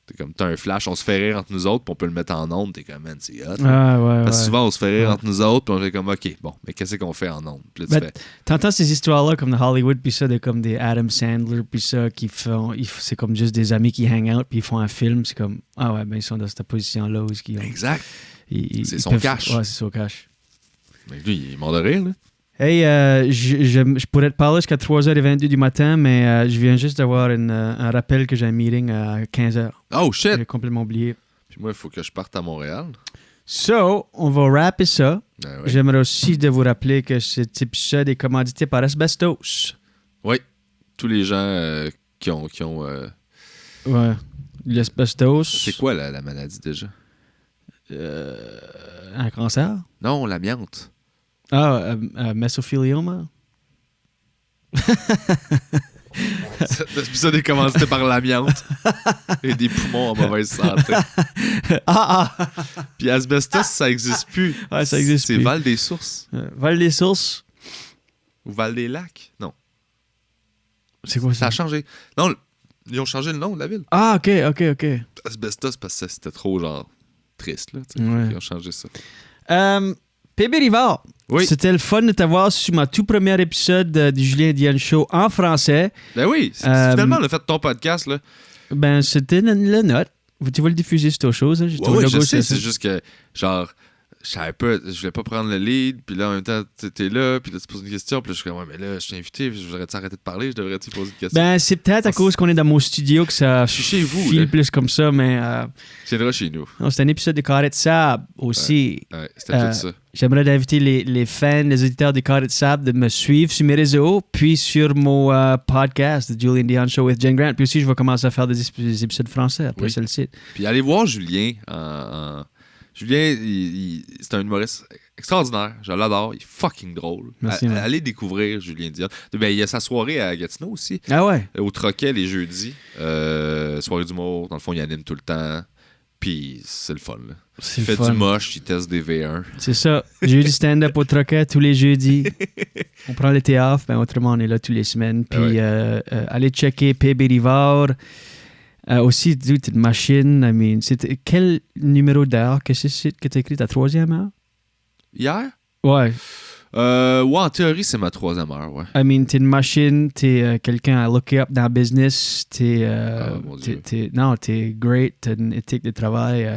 S3: T'es comme, t'as un flash, on se fait rire entre nous autres, puis on peut le mettre en ondes. T'es comme, man, c'est hot. Parce que souvent, on se fait rire entre nous autres, puis on fait comme, OK, bon, mais qu'est-ce qu'on fait en ondes? Puis là,
S2: t'entends ces histoires-là comme de Hollywood, puis ça, comme des Adam Sandler, puis ça, qui font, c'est comme juste des amis qui hang out, puis ils font un film. C'est comme, ah ouais, ben ils sont dans cette position-là.
S3: Exact. C'est son cash.
S2: Ouais, c'est son cash.
S3: Mais lui, il est mort de rire, là.
S2: Hey, je pourrais te parler jusqu'à 3h22 du matin, mais je viens juste d'avoir un rappel que j'ai un meeting à 15h.
S3: Oh, shit!
S2: J'ai complètement oublié.
S3: Puis moi, il faut que je parte à Montréal.
S2: So, on va rapper ça.
S3: Ouais.
S2: J'aimerais aussi de vous rappeler que cet épisode est commandité par Asbestos.
S3: Oui. Tous les gens qui ont
S2: ouais. L'asbestos.
S3: C'est quoi la maladie, déjà?
S2: Un cancer?
S3: Non, l'amiante.
S2: Ah, mesothelioma?
S3: Cet épisode est commandité par l'amiante et des poumons en mauvaise santé. Puis asbestos, ça n'existe plus.
S2: Ouais, ça existe plus.
S3: C'est Val-des-Sources.
S2: Val-des-Sources?
S3: Ou Val-des-Lacs? Non.
S2: C'est quoi ça?
S3: Ça a changé. Non, ils ont changé le nom de la ville.
S2: Ah, OK.
S3: Asbestos, parce que c'était trop, genre, triste, là.
S2: Ouais.
S3: Ils ont changé ça.
S2: PB Rivard,
S3: oui.
S2: C'était le fun de t'avoir sur ma tout premier épisode du Julien Diane Show en français.
S3: Ben oui, finalement, le fait de ton podcast, là.
S2: Ben, c'était la note. Tu vas le diffuser sur tes choses. Hein?
S3: Oui, je sais, c'est juste que, genre, je savais pas, je voulais pas prendre le lead, puis là, en même temps, t'es là, puis là, tu poses une question, puis là, je suis comme, ouais, mais là, je suis invité, je devrais-tu arrêter de parler, je devrais-tu poser une question?
S2: Ben, c'est peut-être à cause qu'on est dans mon studio que ça
S3: chez vous,
S2: file
S3: là.
S2: plus comme ça, mais...
S3: Tu viendras chez nous.
S2: Non, c'est un épisode de Carré de Sable aussi.
S3: Ouais, c'était tout ça.
S2: J'aimerais inviter les fans, les auditeurs de Carré de Sable de me suivre sur mes réseaux, puis sur mon podcast, The Julien Dion Show with Jen Grant. Puis aussi, je vais commencer à faire des épisodes français après sur le site.
S3: Puis allez voir Julien. Julien, c'est un humoriste extraordinaire. Je l'adore. Il est fucking drôle.
S2: Merci,
S3: allez découvrir Julien Dion. Ben, il y a sa soirée à Gatineau aussi.
S2: Ah ouais?
S3: Au Troquet les jeudis. Soirée d'humour. Dans le fond, il anime tout le temps. Puis c'est le fun. Là. Il fait du moche, il teste des V1.
S2: C'est ça. J'ai eu du stand-up au Troquet tous les jeudis. On prend l'été off. Ben, autrement, on est là toutes les semaines. Puis allez checker PB Rivard. Aussi, tu es une machine. I mean, quel numéro d'heure que tu as écrit ta troisième heure?
S3: Hier?
S2: Ouais.
S3: Ouais, en théorie, c'est ma 3e heure, ouais.
S2: I mean, t'es une machine, t'es quelqu'un à look up dans le business,
S3: Mon Dieu.
S2: t'es great, t'as une éthique de travail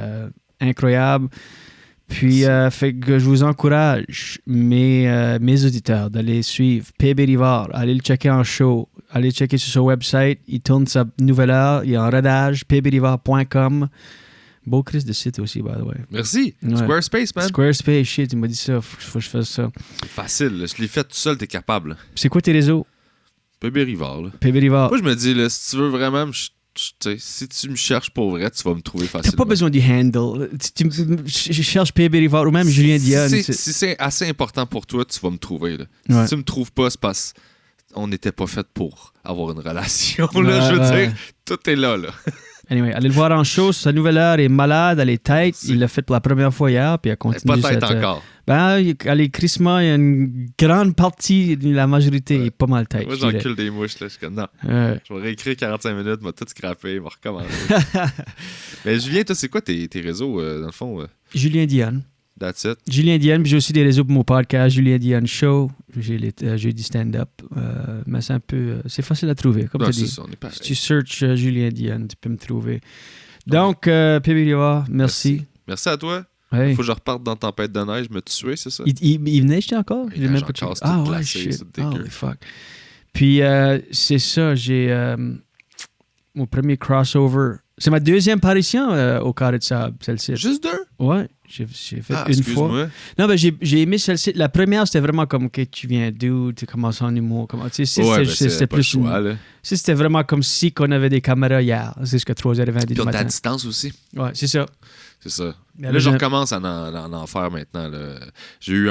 S2: incroyable. Puis, fait que je vous encourage, mes auditeurs, d'aller suivre PB Rivard, allez le checker en show, allez checker sur son website, il tourne sa nouvelle heure, il est en rodage, pbrivard.com. Beau Chris de site aussi, by the way.
S3: Merci.
S2: Ouais.
S3: Squarespace, man.
S2: Squarespace, shit, il m'a dit ça, faut que je fasse ça.
S3: C'est facile, là. Je l'ai fait tout seul, t'es capable.
S2: C'est quoi tes réseaux?
S3: Bébé Rivard, là.
S2: PB Rivard.
S3: Moi, je me dis, là, si tu veux vraiment tu sais, si tu me cherches pour vrai, tu vas me trouver
S2: T'as
S3: facilement.
S2: pas besoin du handle. Je cherche PB Rivard ou même Julien Dionne.
S3: Si c'est assez important pour toi, tu vas me trouver. Là.
S2: Ouais.
S3: Si tu me trouves pas, c'est parce qu'on n'était pas fait pour avoir une relation. Là,
S2: Ouais,
S3: je veux
S2: ouais.
S3: dire, tout est là.
S2: Anyway, allez le voir en show. Sa nouvelle heure est malade, elle est tête. Il l'a fait pour la première fois hier, puis il a continué.
S3: Peut-être encore.
S2: Allez, crissement, il y a une grande partie, la majorité est pas mal tête.
S3: Moi,
S2: je
S3: j'en
S2: dirais.
S3: cule des mouches. Là. Je suis comme, non.
S2: Ouais.
S3: Je vais réécrire 45 minutes, je vais tout scraper, je vais recommencer. Mais Julien, toi, c'est quoi tes réseaux, dans le fond?
S2: Julien Dionne.
S3: That's it.
S2: Julien Dionne, puis j'ai aussi des réseaux pour mon podcast, Julien Dionne Show. J'ai du stand-up. Mais c'est un peu. C'est facile à trouver, comme
S3: Non,
S2: tu
S3: c'est
S2: dis.
S3: ça, on est pareil.
S2: Si tu searches Julien Dionne, tu peux me trouver. Donc, PB Rivard, merci.
S3: Merci à toi.
S2: Hey.
S3: Faut que je reparte dans Tempête de neige, me tuer, c'est ça?
S2: Il venait jeter encore?
S3: Il
S2: J'ai même
S3: neige
S2: pas
S3: encore,
S2: checké.
S3: c'est tout
S2: ouais,
S3: glacé,
S2: shit.
S3: c'est dégueu.
S2: Holy fuck. Puis, c'est ça, j'ai mon premier crossover. C'est ma 2e apparition au Carré de Sable, celle-ci.
S3: Juste 2?
S2: Ouais, j'ai fait une fois.
S3: Excuse-moi.
S2: Non, ben j'ai aimé celle-ci. La première, c'était vraiment comme, OK, tu viens d'où? Tu commences en humour. Tu sais,
S3: Ouais,
S2: c'était
S3: pas le
S2: plus
S3: choix, là.
S2: c'était vraiment comme si qu'on avait des caméras hier. C'est jusqu'à 3h20 du
S3: Puis on est
S2: matin.
S3: à distance aussi.
S2: Ouais, c'est ça.
S3: C'est ça.
S2: Mais
S3: Là, je
S2: j'ai-
S3: recommence à en faire maintenant. Là. J'ai eu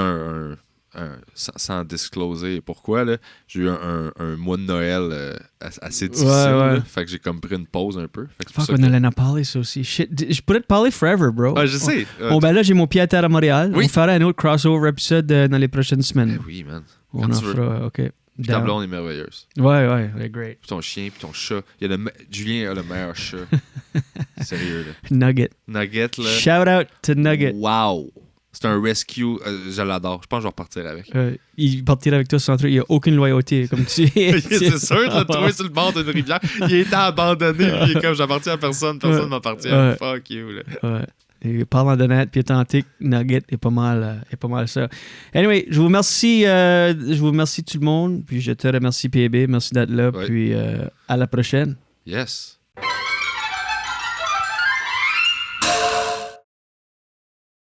S3: sans discloser pourquoi, là, j'ai eu un mois de Noël assez difficile.
S2: Ouais.
S3: Là. Fait que j'ai comme pris une pause un peu. Fait que c'est pour
S2: Fuck,
S3: ça
S2: on
S3: que-
S2: allait en parler, ça aussi. Shit, je pourrais te parler forever, bro.
S3: Ah, je sais.
S2: Bon, ben là, j'ai mon pied à terre à Montréal.
S3: Oui.
S2: On fera un autre crossover épisode dans les prochaines semaines.
S3: Ben oui, man.
S2: On
S3: Quand
S2: en
S3: tu veux.
S2: fera, OK.
S3: Puis ta
S2: Down.
S3: blonde est merveilleuse.
S2: Ouais, great.
S3: Puis ton chien, puis ton chat. Julien a le meilleur chat. Sérieux, là.
S2: Nugget.
S3: Nugget, là.
S2: Shout out to Nugget.
S3: Wow! C'est un rescue. Je l'adore. Je pense que je vais repartir avec.
S2: Il partira avec toi sans truc. Il n'y a aucune loyauté, comme tu
S3: C'est sûr, de le trouver sur le bord d'une rivière. Il était abandonné. Lui, il est comme j'appartiens à personne, personne
S2: Ouais.
S3: m'appartient.
S2: Ouais.
S3: Fuck you. Là.
S2: Ouais. Et parlant de net, puis authentique, Nugget est pas mal ça. Anyway, je vous remercie tout le monde, puis je te remercie PB, merci d'être là,
S3: Ouais.
S2: puis à la prochaine.
S3: Yes.